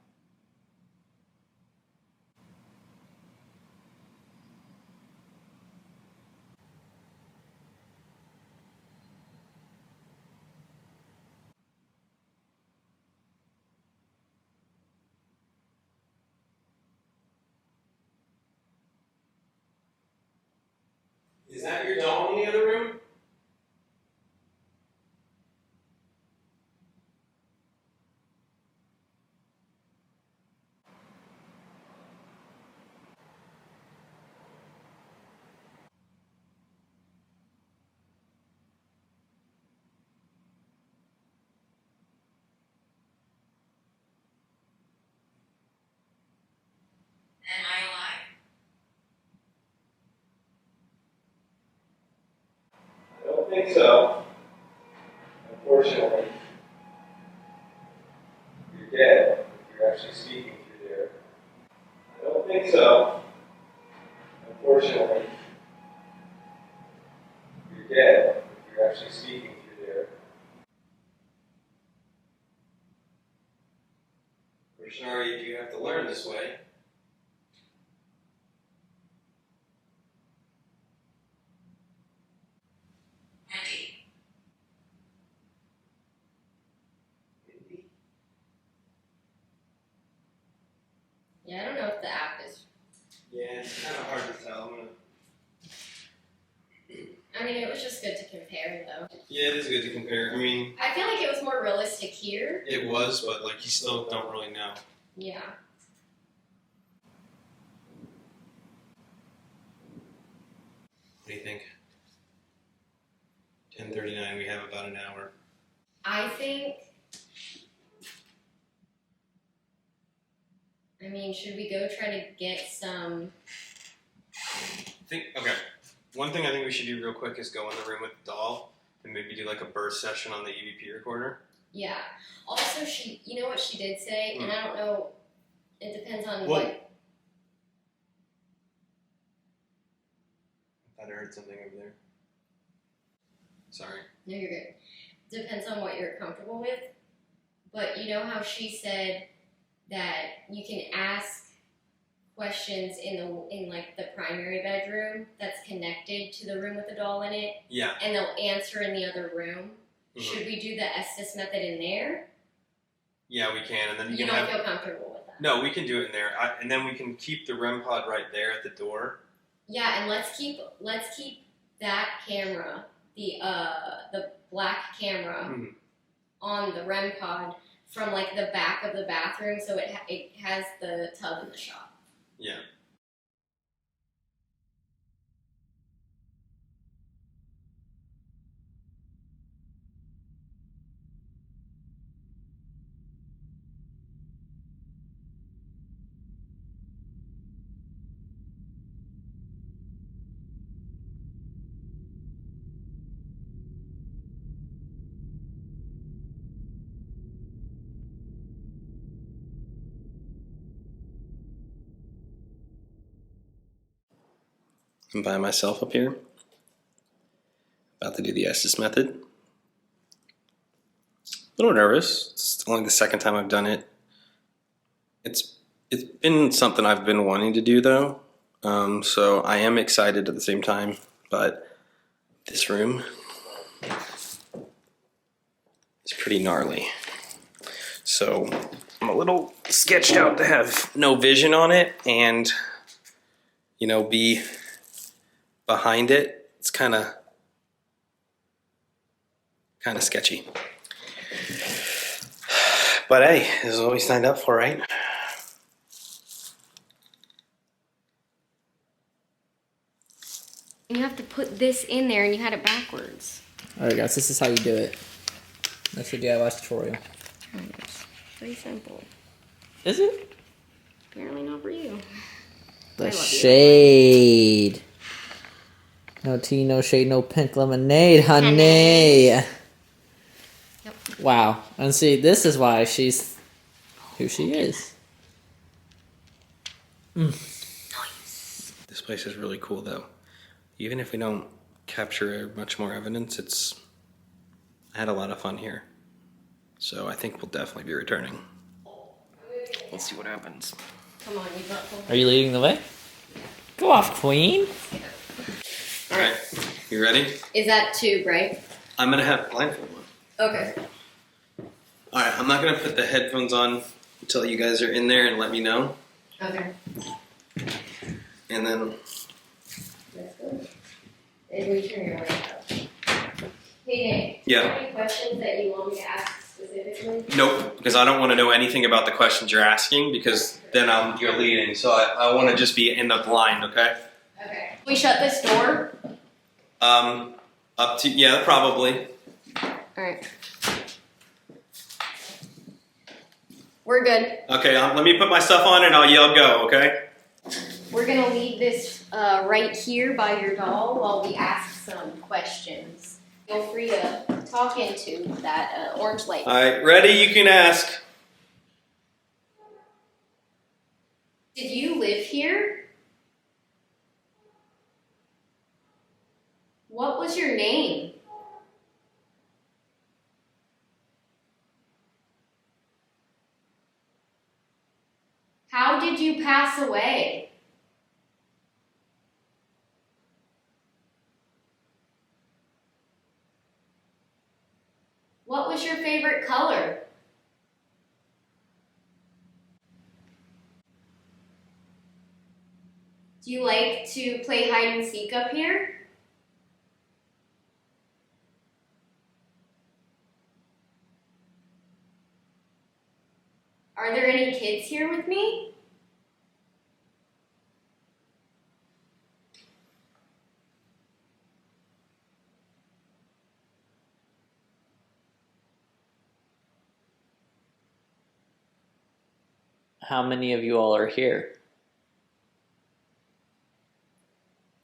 [SPEAKER 2] Is that your doll in the other room?
[SPEAKER 5] Am I alive?
[SPEAKER 2] I don't think so. Unfortunately, you're dead if you're actually speaking through there. I don't think so. Unfortunately, you're dead if you're actually speaking through there. We're sorry if you have to learn this way.
[SPEAKER 5] Wendy.
[SPEAKER 1] Yeah, I don't know if the app is.
[SPEAKER 2] Yeah, it's kind of hard to tell.
[SPEAKER 1] I mean, it was just good to compare, though.
[SPEAKER 2] Yeah, it is good to compare. I mean,
[SPEAKER 1] I feel like it was more realistic here.
[SPEAKER 2] it was, but like you still don't really know.
[SPEAKER 1] Yeah.
[SPEAKER 2] What do you think? 10:39. We have about an hour.
[SPEAKER 1] I think. I mean, should we go try to get some?
[SPEAKER 2] Okay. One thing I think we should do real quick is go in the room with the doll and maybe do like a burst session on the EVP recorder.
[SPEAKER 1] Yeah. Also, you know what she did say, and I don't know. It depends on
[SPEAKER 2] Well,
[SPEAKER 1] what.
[SPEAKER 2] I thought I heard something over there. Sorry.
[SPEAKER 1] No, you're good. Depends on what you're comfortable with. But you know how she said that you can ask questions in like the primary bedroom that's connected to the room with the doll in it,
[SPEAKER 2] Yeah.
[SPEAKER 1] and they'll answer in the other room.
[SPEAKER 2] Mhm.
[SPEAKER 1] Should we do the Estes method in there?
[SPEAKER 2] Yeah, we can, and then
[SPEAKER 1] You don't feel comfortable with that?
[SPEAKER 2] No, we can do it in there, and then we can keep the REM pod right there at the door.
[SPEAKER 1] Yeah, and let's keep that camera, the black camera,
[SPEAKER 2] Mhm.
[SPEAKER 1] on the REM pod from like the back of the bathroom, so it has the tub in the shop.
[SPEAKER 2] Yeah. I'm by myself up here. About to do the Estes method. A little nervous. It's only the second time I've done it. It's been something I've been wanting to do though. So I am excited at the same time, but this room is pretty gnarly. So I'm a little sketched out to have no vision on it and, you know, be behind it. It's kind of sketchy. But hey, this is what we signed up for, right?
[SPEAKER 1] You have to put this in there, and you had it backwards.
[SPEAKER 4] Alright guys, this is how you do it. That's your DIY tutorial.
[SPEAKER 1] It's pretty simple.
[SPEAKER 4] Is it?
[SPEAKER 1] Apparently not for you.
[SPEAKER 4] The
[SPEAKER 1] love you.
[SPEAKER 4] shade. No tea, no shade, no pink lemonade, honey.
[SPEAKER 1] Yep.
[SPEAKER 4] Wow. And see, this is why she's who she is.
[SPEAKER 2] This place is really cool though. Even if we don't capture much more evidence, I had a lot of fun here. So I think we'll definitely be returning. Let's see what happens.
[SPEAKER 1] Come on, you got full.
[SPEAKER 4] Are you leading the way? Go off, queen.
[SPEAKER 2] All right, you ready?
[SPEAKER 1] Is that tube, right?
[SPEAKER 2] I'm gonna have blindfold on.
[SPEAKER 1] Okay.
[SPEAKER 2] All right, I'm not gonna put the headphones on until you guys are in there and let me know.
[SPEAKER 1] Okay.
[SPEAKER 2] And then,
[SPEAKER 1] Let's go. And we turn your light up. Hey, Nick.
[SPEAKER 2] yeah.
[SPEAKER 1] Any questions that you want me to ask specifically?
[SPEAKER 2] Nope, because I don't want to know anything about the questions you're asking because then you're leading. So I want to just be in the blind, okay?
[SPEAKER 1] Okay. We shut this door?
[SPEAKER 2] Up to, yeah, probably.
[SPEAKER 1] Alright. We're good.
[SPEAKER 2] Okay, let me put my stuff on and I'll yell go, okay?
[SPEAKER 1] We're gonna leave this right here by your doll while we ask some questions. Feel free to talk into that orange light.
[SPEAKER 2] All right, ready? You can ask.
[SPEAKER 1] Did you live here? What was your name? How did you pass away? What was your favorite color? Do you like to play hide and seek up here? Are there any kids here with me?
[SPEAKER 4] How many of you all are here?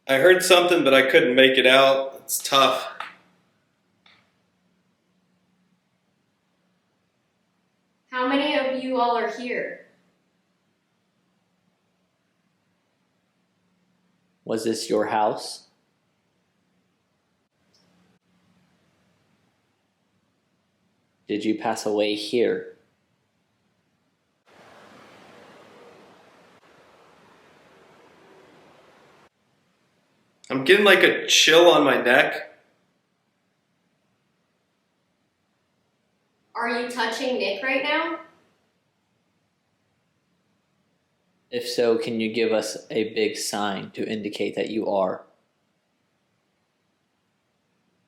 [SPEAKER 2] I heard something, but I couldn't make it out. It's tough.
[SPEAKER 1] How many of you all are here?
[SPEAKER 4] Was this your house? Did you pass away here?
[SPEAKER 2] I'm getting like a chill on my neck.
[SPEAKER 1] Are you touching Nick right now?
[SPEAKER 4] If so, can you give us a big sign to indicate that you are?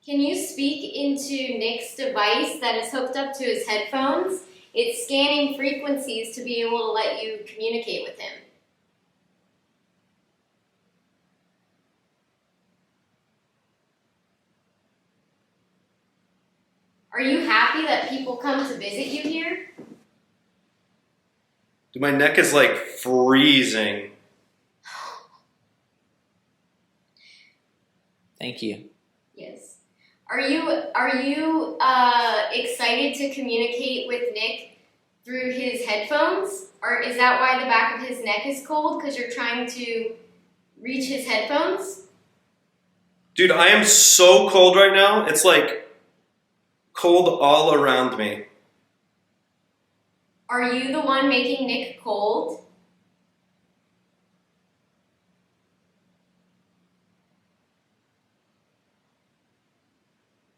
[SPEAKER 1] Can you speak into Nick's device that is hooked up to his headphones? It's scanning frequencies to be able to let you communicate with him. Are you happy that people come to visit you here?
[SPEAKER 2] Dude, my neck is like freezing.
[SPEAKER 4] Thank you.
[SPEAKER 1] Yes. Are you excited to communicate with Nick through his headphones? Or is that why the back of his neck is cold? Because you're trying to reach his headphones?
[SPEAKER 2] Dude, I am so cold right now. It's like cold all around me.
[SPEAKER 1] Are you the one making Nick cold?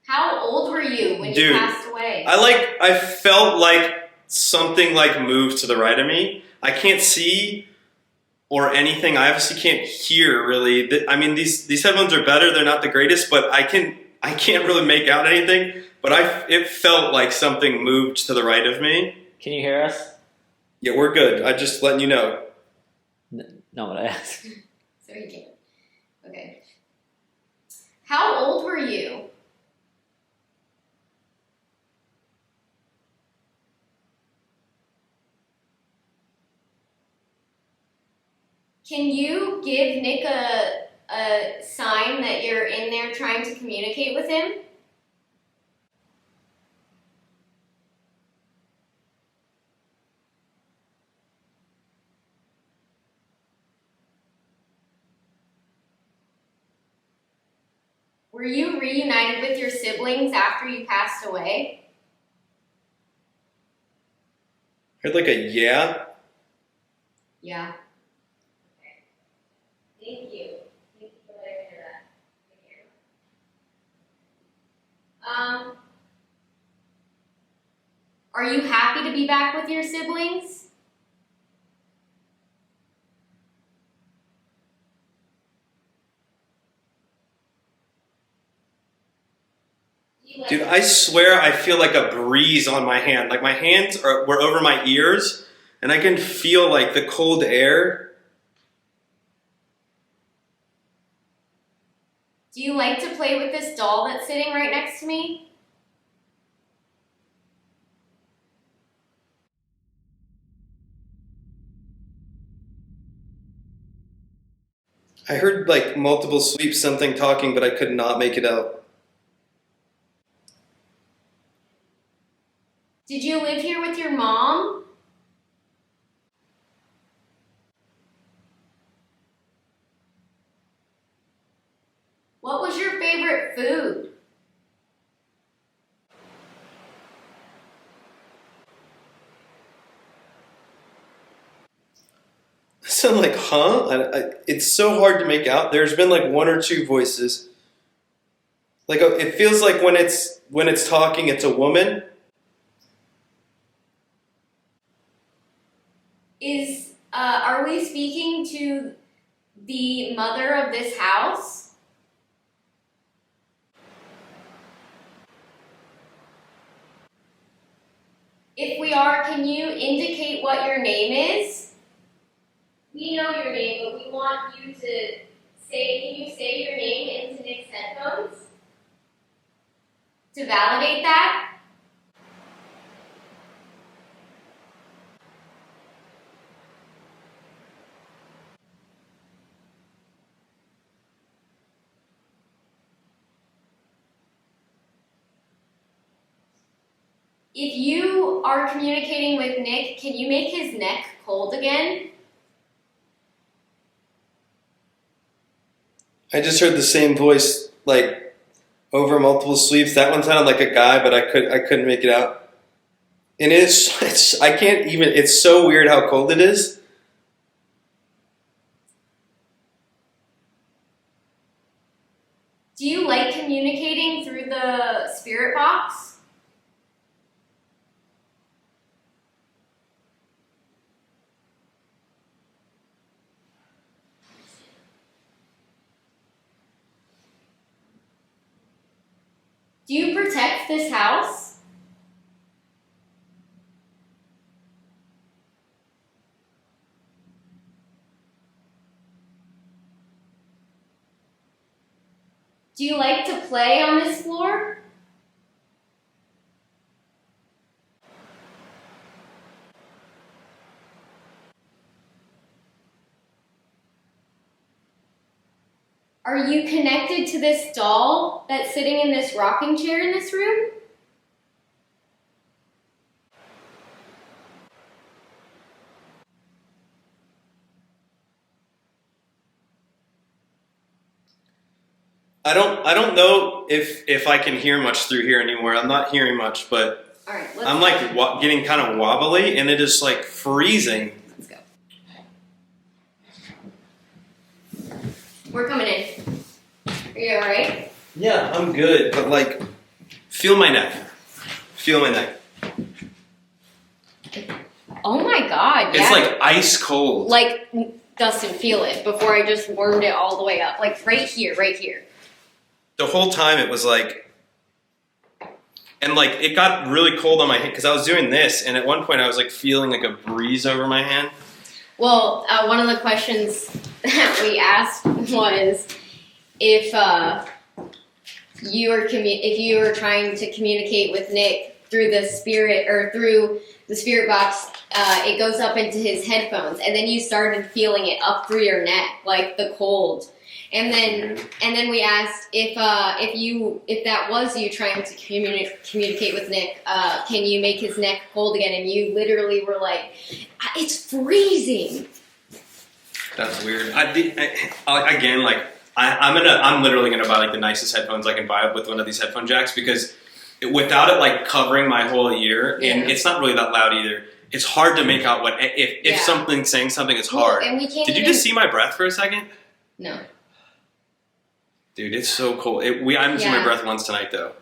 [SPEAKER 1] How old were you when you
[SPEAKER 2] Dude,
[SPEAKER 1] passed away?
[SPEAKER 2] I felt like something like moved to the right of me. I can't see or anything. I obviously can't hear really. I mean, these headphones are better. They're not the greatest, but I can't really make out anything. But it felt like something moved to the right of me.
[SPEAKER 4] Can you hear us?
[SPEAKER 2] Yeah, we're good. I just letting you know.
[SPEAKER 4] No, what I asked.
[SPEAKER 1] So you can't. Okay. How old were you? Can you give Nick a sign that you're in there trying to communicate with him? Were you reunited with your siblings after you passed away?
[SPEAKER 2] Heard like a yeah.
[SPEAKER 1] Yeah. Okay. Thank you. Thank you for letting me hear that. Thank you. Are you happy to be back with your siblings?
[SPEAKER 2] Dude, I swear I feel like a breeze on my hand. Like my hands were over my ears, and I can feel like the cold air.
[SPEAKER 1] Do you like to play with this doll that's sitting right next to me?
[SPEAKER 2] I heard like multiple sweeps, something talking, but I could not make it out.
[SPEAKER 1] Did you live here with your mom? What was your favorite food?
[SPEAKER 2] I sound like, huh? It's so hard to make out. There's been like one or two voices. Like it feels like when it's talking, it's a woman.
[SPEAKER 1] Are we speaking to the mother of this house? If we are, can you indicate what your name is? We know your name, but we want you to can you say your name into Nick's headphones? To validate that? If you are communicating with Nick, can you make his neck cold again?
[SPEAKER 2] I just heard the same voice like over multiple sweeps. That one sounded like a guy, but I couldn't make it out. And it's I can't even. It's so weird how cold it is.
[SPEAKER 1] Do you like communicating through the spirit box? Do you protect this house? Do you like to play on this floor? Are you connected to this doll that's sitting in this rocking chair in this room?
[SPEAKER 2] I don't know if I can hear much through here anymore. I'm not hearing much, but
[SPEAKER 1] All right, let's
[SPEAKER 2] I'm like getting kind of wobbly, and it is like freezing.
[SPEAKER 1] Let's go. We're coming in. Are you alright?
[SPEAKER 2] Yeah, I'm good, but like, feel my neck. Feel my neck.
[SPEAKER 1] Oh my god, yeah.
[SPEAKER 2] It's like ice cold.
[SPEAKER 1] Like, Dustin, feel it before I just warmed it all the way up. Like, right here, right here.
[SPEAKER 2] The whole time it was like, and like it got really cold on my hand because I was doing this, and at one point I was like feeling like a breeze over my hand.
[SPEAKER 1] Well, one of the questions that we asked was if you were trying to communicate with Nick through the spirit or through the spirit box, it goes up into his headphones, and then you started feeling it up through your neck, like the cold. And then we asked if that was you trying to communicate with Nick, can you make his neck cold again? And you literally were like, it's freezing.
[SPEAKER 2] That's weird. I'm literally gonna buy like the nicest headphones I can buy with one of these headphone jacks because without it like covering my whole ear, and it's not really that loud either. It's hard to make out if something's saying something. It's hard.
[SPEAKER 1] And we can't
[SPEAKER 2] Did you just see my breath for a second?
[SPEAKER 1] No.
[SPEAKER 2] Dude, it's so cold. I haven't seen my breath once tonight though.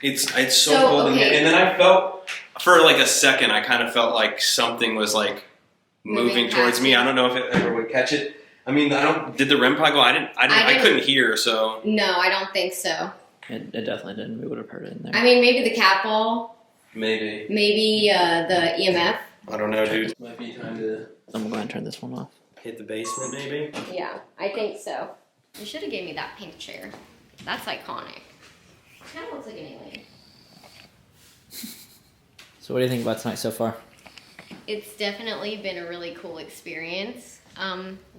[SPEAKER 2] It's so cold in here.
[SPEAKER 1] okay.
[SPEAKER 2] And then I felt for like a second, I kind of felt like something was like moving towards me. I don't know if it ever would catch it. I mean, did the REM pod go? I couldn't hear, so.
[SPEAKER 1] No, I don't think so.
[SPEAKER 4] It definitely didn't. We would have heard it in there.
[SPEAKER 1] I mean, maybe the cat ball.
[SPEAKER 2] Maybe.
[SPEAKER 1] Maybe the EMF.
[SPEAKER 2] I don't know, dude. Might be time to
[SPEAKER 4] I'm going to go ahead and turn this one off.
[SPEAKER 2] hit the basement, maybe.
[SPEAKER 1] Yeah, I think so. You should have gave me that pink chair. That's iconic. Kind of looks like an alien.
[SPEAKER 4] So what do you think about tonight so far?
[SPEAKER 1] It's definitely been a really cool experience.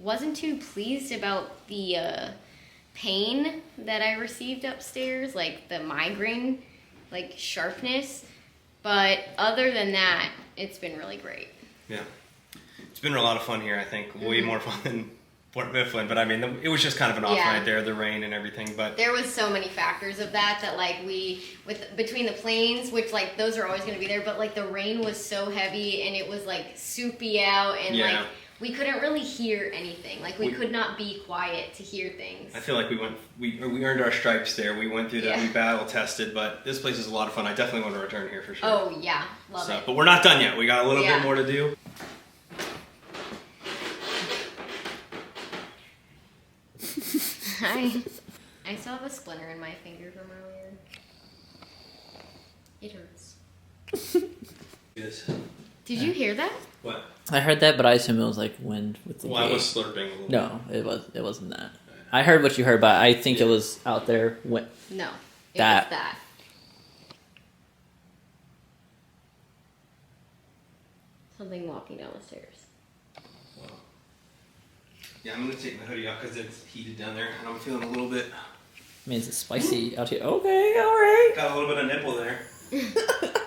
[SPEAKER 1] Wasn't too pleased about the pain that I received upstairs, like the migraine, like sharpness. But other than that, it's been really great.
[SPEAKER 2] Yeah. It's been a lot of fun here, I think. Way more fun than Port Mifflin, but I mean, it was just kind of an off night there, the rain and everything, but...
[SPEAKER 1] There was so many factors of that, like, between the planes, which, like, those are always going to be there, but, like, the rain was so heavy, and it was, like, soupy out, and, like, we couldn't really hear anything. Like, we could not be quiet to hear things.
[SPEAKER 2] I feel like we earned our stripes there. We went through that, we battle tested, but this place is a lot of fun. I definitely want to return here for sure.
[SPEAKER 1] Oh, yeah. Love it.
[SPEAKER 2] But we're not done yet. We got a little bit more to do.
[SPEAKER 1] I still have a splinter in my finger from earlier. It hurts.
[SPEAKER 2] Yes.
[SPEAKER 1] Did you hear that?
[SPEAKER 2] What?
[SPEAKER 4] I heard that, but I assume it was like wind with the
[SPEAKER 2] Well, I
[SPEAKER 4] gate.
[SPEAKER 2] was slurping a little bit.
[SPEAKER 4] No, it wasn't that. I heard what you heard, but I think it was out there.
[SPEAKER 1] No. It was that. Something walking down the stairs.
[SPEAKER 2] Wow. Yeah, I'm going to take my hoodie off because it's heated down there, and I'm feeling a little bit...
[SPEAKER 4] Means it's spicy out here. Okay, alright.
[SPEAKER 2] Got a little bit of nipple there.
[SPEAKER 1] We're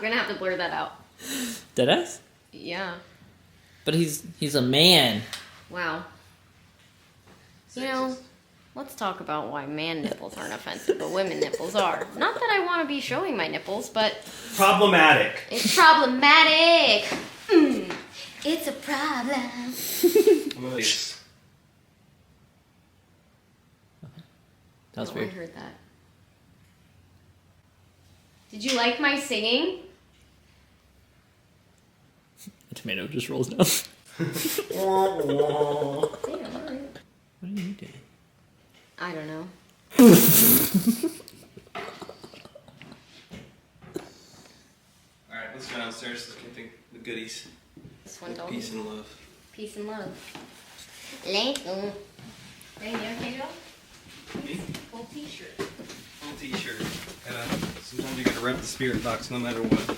[SPEAKER 1] gonna have to blur that out.
[SPEAKER 4] Deadass?
[SPEAKER 1] Yeah.
[SPEAKER 4] But he's a man.
[SPEAKER 1] Wow. You know, let's talk about why man nipples aren't offensive, but women nipples are. Not that I want to be showing my nipples, but...
[SPEAKER 2] Problematic.
[SPEAKER 1] It's problematic. It's a problem.
[SPEAKER 4] That was
[SPEAKER 1] I
[SPEAKER 4] weird.
[SPEAKER 1] heard that. Did you like my singing?
[SPEAKER 4] The tomato just rolls down.
[SPEAKER 1] Damn, alright.
[SPEAKER 4] What are you doing?
[SPEAKER 1] I don't know.
[SPEAKER 2] Alright, let's go downstairs. Let's get the goodies.
[SPEAKER 1] This one don't.
[SPEAKER 2] Peace and love.
[SPEAKER 1] Peace and love. Lego. Hey, you okay, Joe?
[SPEAKER 2] Me?
[SPEAKER 1] Full t-shirt.
[SPEAKER 2] Full t-shirt. Sometimes you gotta rep the spirit box no matter what.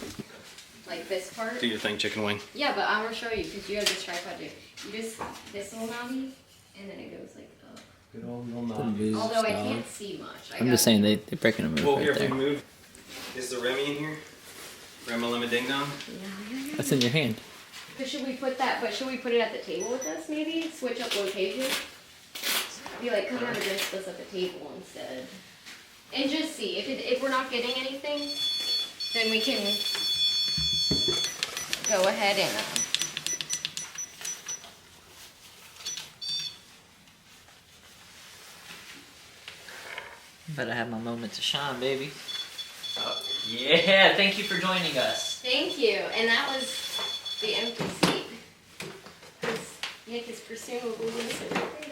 [SPEAKER 1] Like this part?
[SPEAKER 2] Do your thing, chicken wing.
[SPEAKER 1] Yeah, but I'm gonna show you because you have this tripod too. You just this little knobby, and then it goes like up.
[SPEAKER 2] Good old little
[SPEAKER 1] Although I can't see much.
[SPEAKER 4] I'm just saying they're breaking a move
[SPEAKER 2] Well,
[SPEAKER 4] right
[SPEAKER 2] here,
[SPEAKER 4] there.
[SPEAKER 2] we move. Is the Remy in here? Rema Lemma Ding Dong?
[SPEAKER 1] Yeah.
[SPEAKER 4] That's in your hand.
[SPEAKER 1] But should we put it at the table with us? Maybe switch up locations. Be like, come out against us at the table instead. And just see. If we're not getting anything, then we can go ahead and
[SPEAKER 3] But I have my moment to shine, baby. Oh, yeah, thank you for joining us.
[SPEAKER 1] thank you. And that was the empty seat. Because Nick is presumably going to sit right there.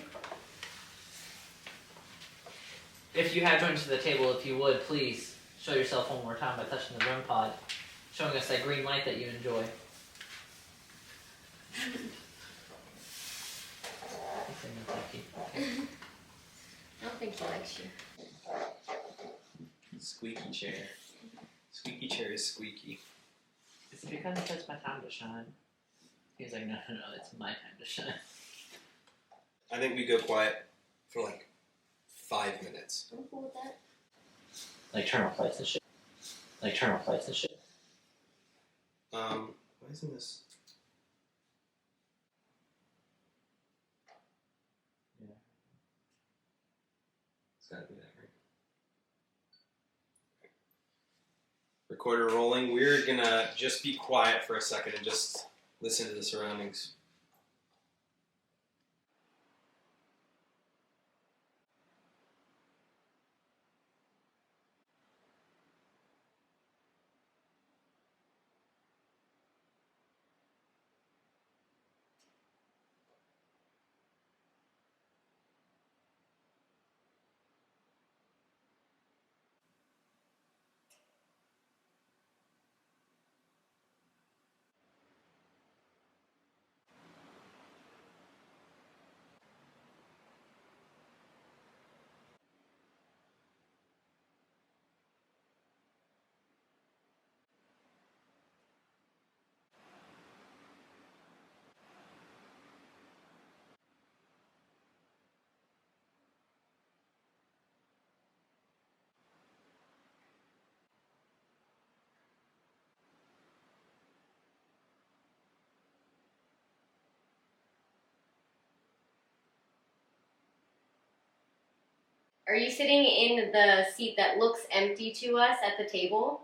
[SPEAKER 3] If you have joined us to the table, if you would, please show yourself one more time by touching the REM pod, showing us that green light that you enjoy.
[SPEAKER 1] I don't think he likes you.
[SPEAKER 2] Squeaky chair. Squeaky chair is squeaky.
[SPEAKER 3] Is it because it's my time to shine? He's like, no, it's my time to shine.
[SPEAKER 2] I think we go quiet for like 5 minutes.
[SPEAKER 1] I'm cool with that.
[SPEAKER 3] Like, turn off lights and shit.
[SPEAKER 2] Why isn't this? Yeah. It's gotta be that, right? Recorder rolling. We're gonna just be quiet for a second and just listen to the surroundings.
[SPEAKER 1] Are you sitting in the seat that looks empty to us at the table?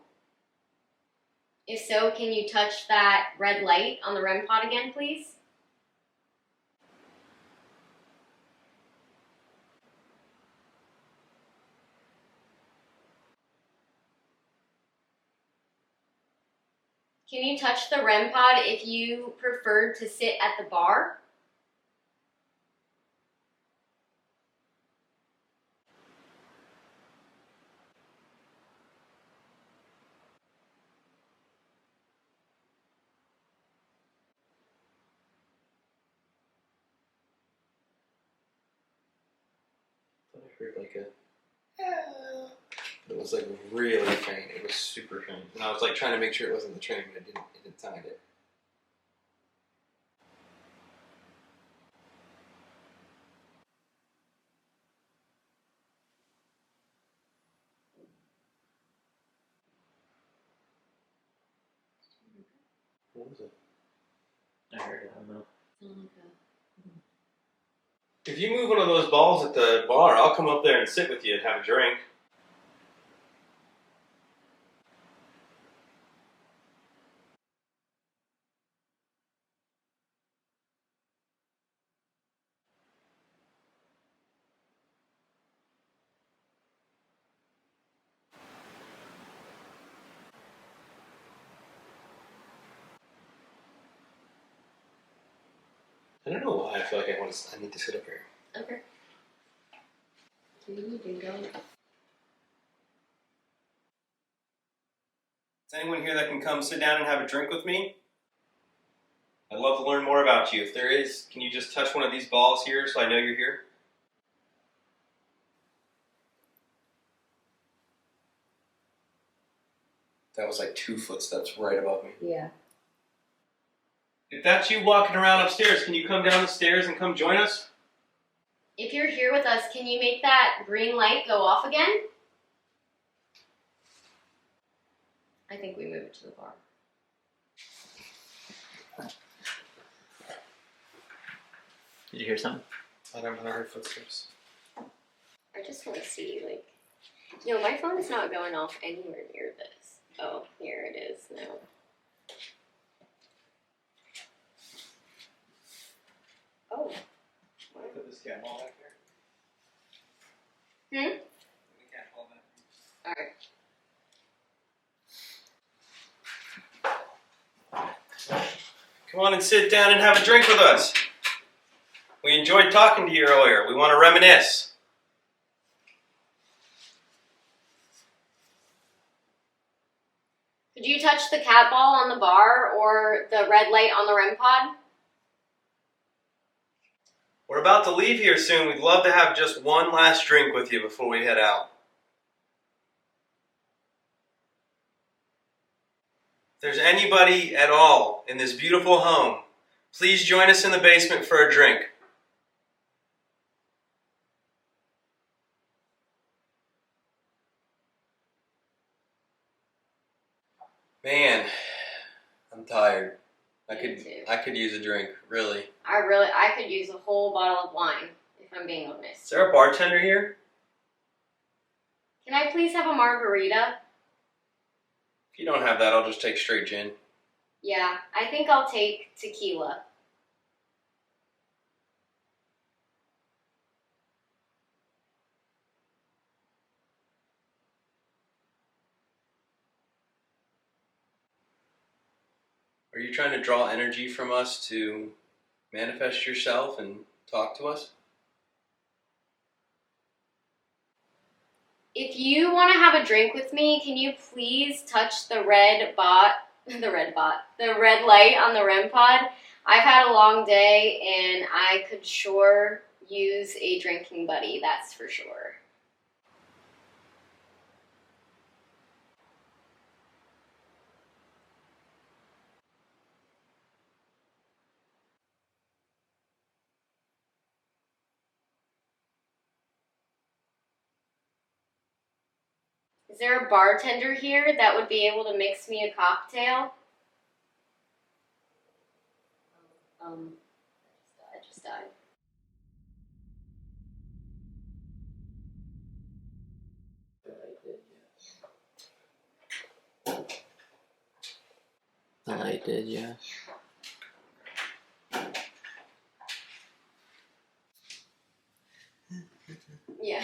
[SPEAKER 1] If so, can you touch that red light on the REM pod again, please? Can you touch the REM pod if you preferred to sit at the bar?
[SPEAKER 2] I heard like a. It was like really faint. It was super faint, and I was like trying to make sure it wasn't the train, but it didn't sound it. What was it?
[SPEAKER 3] I heard it, I don't know.
[SPEAKER 2] If you move one of those balls at the bar, I'll come up there and sit with you and have a drink. I don't know why I feel like I need to sit up here.
[SPEAKER 1] Okay. You can go.
[SPEAKER 2] Is anyone here that can come sit down and have a drink with me? I'd love to learn more about you. If there is, can you just touch one of these balls here so I know you're here? That was like 2 footsteps right above me.
[SPEAKER 1] Yeah.
[SPEAKER 2] If that's you walking around upstairs, can you come down the stairs and come join us?
[SPEAKER 1] If you're here with us, can you make that green light go off again? I think we move it to the bar.
[SPEAKER 3] Did you hear something?
[SPEAKER 2] I heard footsteps.
[SPEAKER 1] just want to see, like, no, my phone is not going off anywhere near this. Oh, here it is now. Oh.
[SPEAKER 2] Put this cat ball back
[SPEAKER 1] Hmm?
[SPEAKER 2] there. Put the cat ball back
[SPEAKER 1] Alright.
[SPEAKER 2] Come on and sit down and have a drink with us. We enjoyed talking to you earlier. We want to reminisce.
[SPEAKER 1] Could you touch the cat ball on the bar or the red light on the REM pod?
[SPEAKER 2] We're about to leave here soon. We'd love to have just one last drink with you before we head out. If there's anybody at all in this beautiful home, please join us in the basement for a drink. Man, I'm tired.
[SPEAKER 1] Me too.
[SPEAKER 2] I could use a drink, really.
[SPEAKER 1] I could use a whole bottle of wine, if I'm being
[SPEAKER 2] Is
[SPEAKER 1] honest.
[SPEAKER 2] there a bartender here?
[SPEAKER 1] Can I please have a margarita?
[SPEAKER 2] If you don't have that, I'll just take straight gin.
[SPEAKER 1] Yeah, I think I'll take tequila.
[SPEAKER 2] Are you trying to draw energy from us to manifest yourself and talk to us?
[SPEAKER 1] If you want to have a drink with me, can you please touch the red light on the REM pod? I've had a long day and I could sure use a drinking buddy, that's for sure. Is there a bartender here that would be able to mix me a cocktail? I just died.
[SPEAKER 4] The light did, yeah.
[SPEAKER 1] Yeah.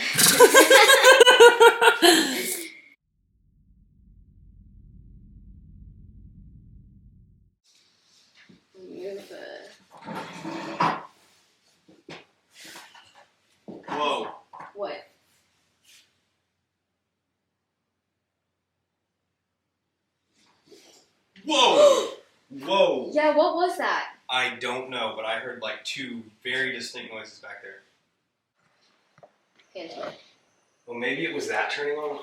[SPEAKER 1] Move
[SPEAKER 2] Whoa.
[SPEAKER 1] what?
[SPEAKER 2] Whoa! Whoa!
[SPEAKER 1] Yeah, what was that?
[SPEAKER 2] I don't know, but I heard like two very distinct noises back there.
[SPEAKER 1] Okay.
[SPEAKER 2] Well, maybe it was that turning on.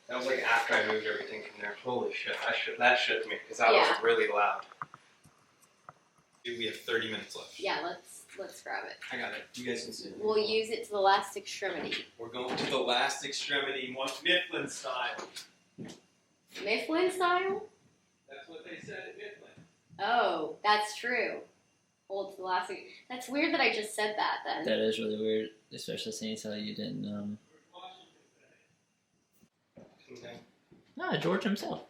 [SPEAKER 2] That was like after I moved everything from there. Holy shit, that shook me because that was really loud. Dude, we have 30 minutes left.
[SPEAKER 1] Yeah, let's grab it.
[SPEAKER 2] I got it. You guys can sit.
[SPEAKER 1] We'll use it to the last extremity.
[SPEAKER 2] We're going to the last extremity, Mifflin style.
[SPEAKER 1] Mifflin style?
[SPEAKER 2] That's what they said at Mifflin.
[SPEAKER 1] Oh, that's true. Hold to the last. That's weird that I just said that then.
[SPEAKER 4] That is really weird, especially since you didn't.
[SPEAKER 2] Okay.
[SPEAKER 4] No, George himself.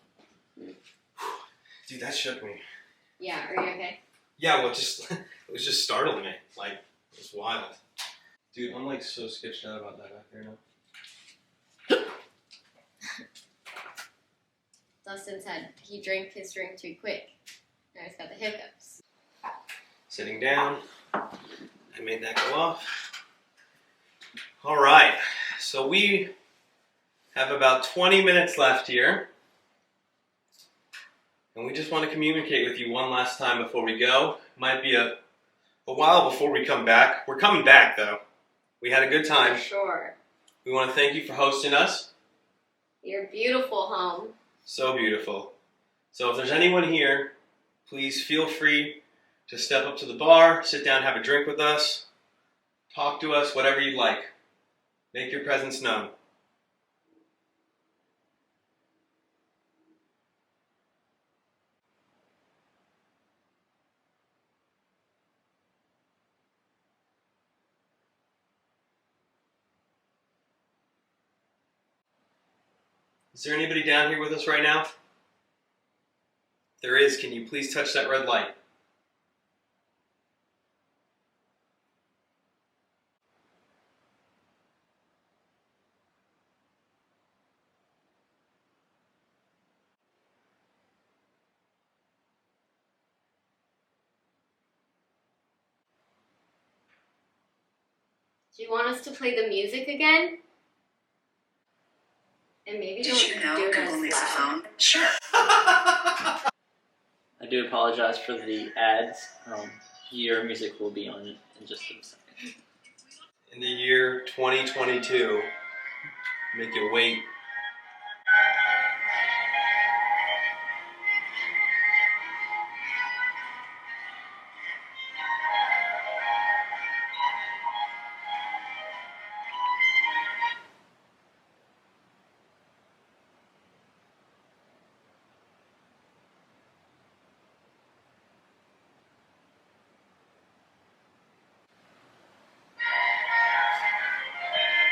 [SPEAKER 2] Dude, that shook me.
[SPEAKER 1] Yeah, are you okay?
[SPEAKER 2] Yeah, well, it was just startling me. Like, it was wild. Dude, I'm like so sketched out about that back there now.
[SPEAKER 1] Dustin said he drank his drink too quick. Now he's got the hiccups.
[SPEAKER 2] Sitting down. I made that go off. All right. So we have about 20 minutes left here. And we just want to communicate with you one last time before we go. Might be a while before we come back. We're coming back, though. We had a good time.
[SPEAKER 1] For sure.
[SPEAKER 2] We want to thank you for hosting us.
[SPEAKER 1] Your beautiful home.
[SPEAKER 2] So beautiful. So if there's anyone here, please feel free to step up to the bar, sit down, have a drink with us, talk to us, whatever you'd like. Make your presence known. Is there anybody down here with us right now? If there is, can you please touch that red light?
[SPEAKER 1] Do you want us to play the music again? And maybe
[SPEAKER 6] Did
[SPEAKER 1] don't
[SPEAKER 6] you
[SPEAKER 1] do
[SPEAKER 6] know
[SPEAKER 1] it
[SPEAKER 6] Google
[SPEAKER 1] as
[SPEAKER 6] makes a
[SPEAKER 1] loud.
[SPEAKER 6] phone? Sure.
[SPEAKER 4] I do apologize for the ads. Your music will be on in just a second.
[SPEAKER 2] In the year 2022, make you wait.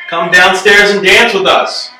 [SPEAKER 2] Come downstairs and dance with us.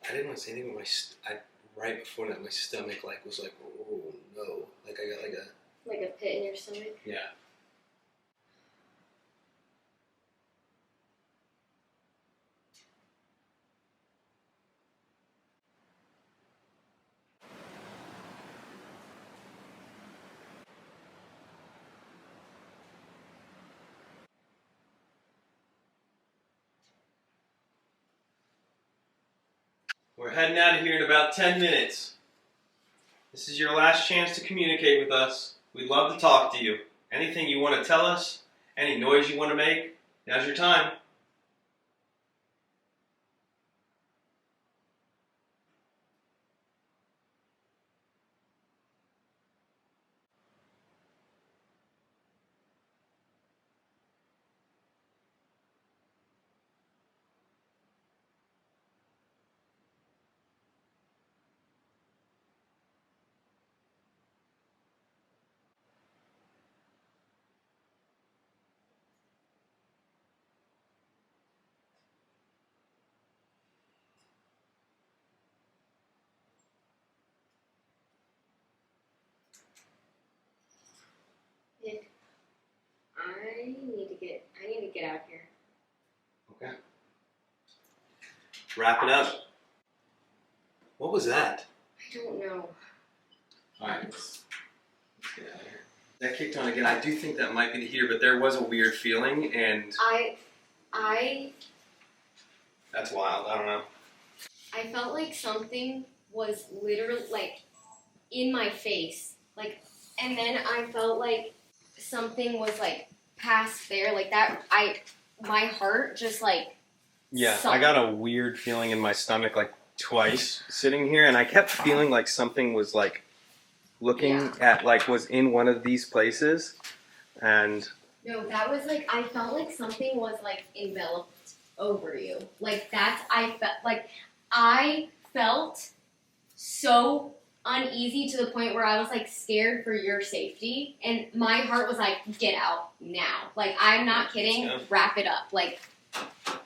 [SPEAKER 2] I didn't want to say anything, but right before that, my stomach was like, oh no, like I got
[SPEAKER 1] Like a pit in your stomach?
[SPEAKER 2] yeah. We're heading out of here in about 10 minutes. This is your last chance to communicate with us. We'd love to talk to you. Anything you want to tell us, any noise you want to make, now's your time.
[SPEAKER 1] Nick, I need to get out of here.
[SPEAKER 2] Okay. Wrap it up. What was that?
[SPEAKER 1] I don't know.
[SPEAKER 2] Alright, let's get out of here. That kicked on again. I do think that might be the heater, but there was a weird feeling, and
[SPEAKER 1] I
[SPEAKER 2] that's wild. I don't know.
[SPEAKER 1] I felt like something was literally like in my face. Like, and then I felt like something was like past there, like that. My heart just like
[SPEAKER 2] Yeah,
[SPEAKER 1] sunk.
[SPEAKER 2] I got a weird feeling in my stomach like twice sitting here, and I kept feeling like something was like looking at like was in one of these places, and
[SPEAKER 1] No, that was like I felt like something was like enveloped over you. Like that's I felt so uneasy to the point where I was like scared for your safety, and my heart was like, get out now. Like I'm not kidding.
[SPEAKER 2] Yeah.
[SPEAKER 1] Wrap it up. Like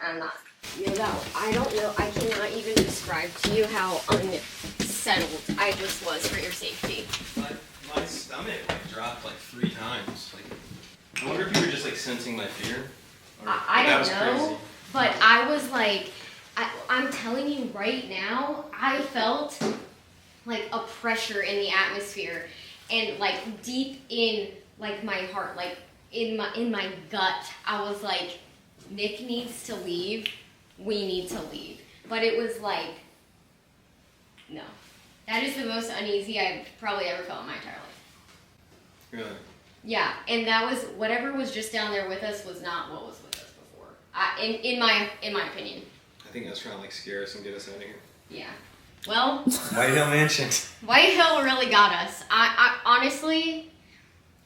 [SPEAKER 1] I'm not. You know that I don't know. I cannot even describe to you how unsettled I just was for your safety.
[SPEAKER 2] my stomach like dropped like 3 times. Like I wonder if you were just like sensing my fear.
[SPEAKER 1] I
[SPEAKER 2] that
[SPEAKER 1] don't
[SPEAKER 2] was
[SPEAKER 1] know.
[SPEAKER 2] crazy.
[SPEAKER 1] But I was like, I'm telling you right now, I felt like a pressure in the atmosphere. and like deep in like my heart, like in my gut, I was like, Nick needs to leave. We need to leave. But it was like, no. That is the most uneasy I've probably ever felt in my entire life.
[SPEAKER 2] Really?
[SPEAKER 1] Yeah, and that was, whatever was just down there with us was not what was with us before. In my opinion.
[SPEAKER 2] I think that's trying to like scare us and get us out of here.
[SPEAKER 1] Yeah. Well,
[SPEAKER 2] White Hill Mansion.
[SPEAKER 1] White Hill really got us. I honestly,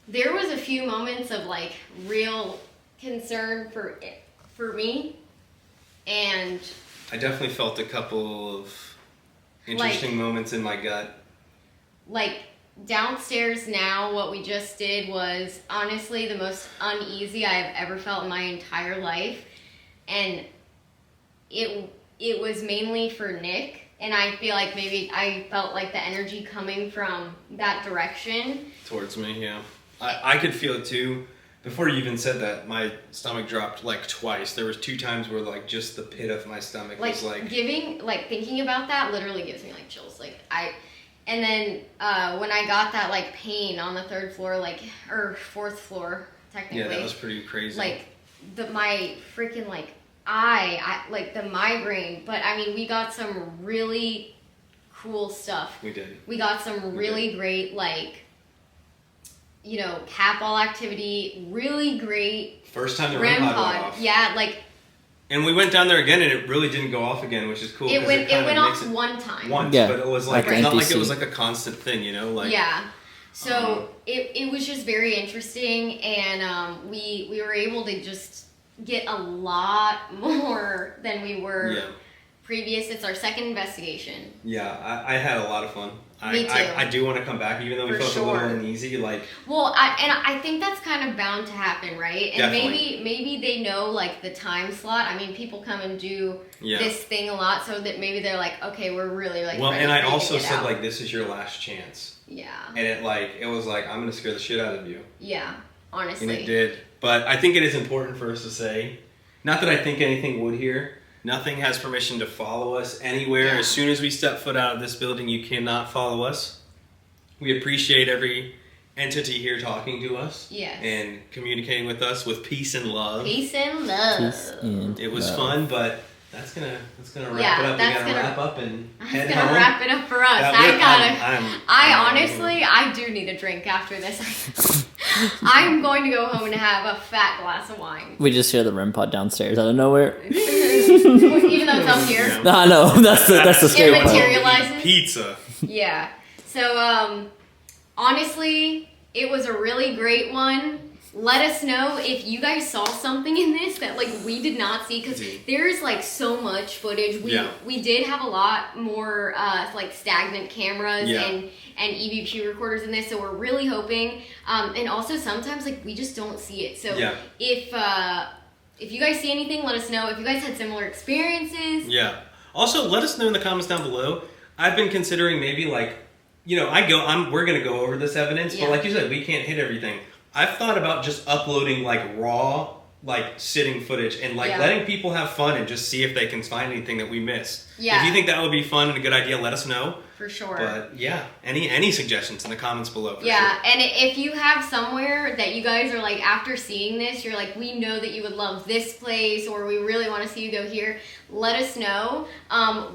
[SPEAKER 1] there was a few moments of like real concern for me, and
[SPEAKER 2] I definitely felt a couple of interesting moments in my gut.
[SPEAKER 1] Like downstairs now, what we just did was honestly the most uneasy I've ever felt in my entire life, and it was mainly for Nick. And I feel like maybe I felt like the energy coming from that direction.
[SPEAKER 2] Towards me, yeah. I could feel it too. Before you even said that, my stomach dropped like twice. There was 2 times where like just the pit of my stomach was like...
[SPEAKER 1] thinking about that literally gives me like chills. And then when I got that like pain on the 3rd floor, like, or 4th floor, technically.
[SPEAKER 2] Yeah, that was pretty crazy.
[SPEAKER 1] Like, my freaking like... I like the migraine, but I mean, we got some really cool stuff.
[SPEAKER 2] We did.
[SPEAKER 1] We got some really great, like, you know, cat ball activity, really great.
[SPEAKER 2] First time the REM pod went off.
[SPEAKER 1] Yeah, like.
[SPEAKER 2] And we went down there again, and it really didn't go off again, which is cool.
[SPEAKER 1] It went off one time.
[SPEAKER 2] Once,
[SPEAKER 4] yeah,
[SPEAKER 2] but it was like,
[SPEAKER 4] like
[SPEAKER 2] it's not like it was like a constant thing, you know? Like.
[SPEAKER 1] Yeah. So it was just very interesting, and we were able to just get a lot more than we were previous. It's our 2nd investigation.
[SPEAKER 2] Yeah, I had a lot of fun.
[SPEAKER 1] Me too.
[SPEAKER 2] I do want to come back, even though we felt a little uneasy. Like,
[SPEAKER 1] well, I think that's kind of bound to happen, right? And
[SPEAKER 2] definitely.
[SPEAKER 1] maybe they know like the time slot. I mean, people come and do this thing a lot, so that maybe they're like, okay, we're really like.
[SPEAKER 2] Well,
[SPEAKER 1] ready
[SPEAKER 2] and I
[SPEAKER 1] for you to
[SPEAKER 2] also
[SPEAKER 1] get
[SPEAKER 2] said
[SPEAKER 1] out.
[SPEAKER 2] like, this is your last chance.
[SPEAKER 1] Yeah.
[SPEAKER 2] And it was like, I'm gonna scare the shit out of you.
[SPEAKER 1] Yeah, honestly.
[SPEAKER 2] And it did. But I think it is important for us to say, not that I think anything would here. Nothing has permission to follow us anywhere.
[SPEAKER 1] Yeah.
[SPEAKER 2] As soon as we step foot out of this building, you cannot follow us. We appreciate every entity here talking to us.
[SPEAKER 1] Yes.
[SPEAKER 2] And communicating with us with peace and love.
[SPEAKER 1] Peace and love.
[SPEAKER 4] Peace and
[SPEAKER 2] It was
[SPEAKER 4] love.
[SPEAKER 2] fun, but that's gonna wrap it up. We gotta wrap up and head
[SPEAKER 1] That's gonna
[SPEAKER 2] home.
[SPEAKER 1] wrap it up for us. I do need a drink after this. I'm going to go home and have a fat glass of wine.
[SPEAKER 4] We just hear the REM pod downstairs out of nowhere.
[SPEAKER 1] Even though it's up here.
[SPEAKER 2] Yeah.
[SPEAKER 4] No, I know. That's the scary
[SPEAKER 1] It
[SPEAKER 4] part.
[SPEAKER 1] materializes.
[SPEAKER 2] Pizza.
[SPEAKER 1] Yeah. So, honestly, it was a really great one. Let us know if you guys saw something in this that like we did not see, because there's like so much footage. We did have a lot more like stagnant cameras and EVP recorders in this, so we're really hoping. And also sometimes like we just don't see it. So if you guys see anything, let us know. If you guys had similar experiences.
[SPEAKER 2] Yeah. Also, let us know in the comments down below. I've been considering maybe like, you know, we're gonna go over this evidence, but like you said, we can't hit everything. I've thought about just uploading like raw, like sitting footage and like letting people have fun and just see if they can find anything that we missed.
[SPEAKER 1] Yeah.
[SPEAKER 2] If you think that would be fun and a good idea, let us know.
[SPEAKER 1] For sure.
[SPEAKER 2] But yeah, any suggestions in the comments below. For
[SPEAKER 1] sure. And if you have somewhere that you guys are like, after seeing this, you're like, we know that you would love this place, or we really want to see you go here, let us know.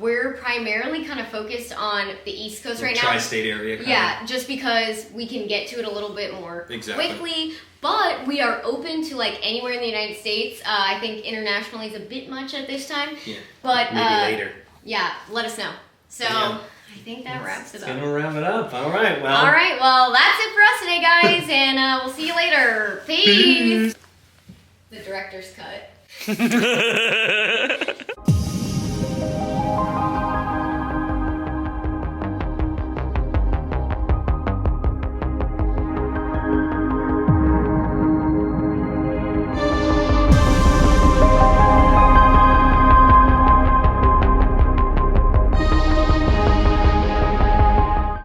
[SPEAKER 1] We're primarily kind of focused on the East Coast right now.
[SPEAKER 2] Tri-state area.
[SPEAKER 1] Yeah, just because we can get to it a little bit more quickly. But we are open to like anywhere in the United States. I think internationally is a bit much at this time.
[SPEAKER 2] Yeah.
[SPEAKER 1] But
[SPEAKER 2] maybe later.
[SPEAKER 1] Yeah, let us know. So I think that wraps it up.
[SPEAKER 2] Gonna wrap it up. All right.
[SPEAKER 1] Well, that's it for us today, guys, and we'll see you later. Peace. The director's cut.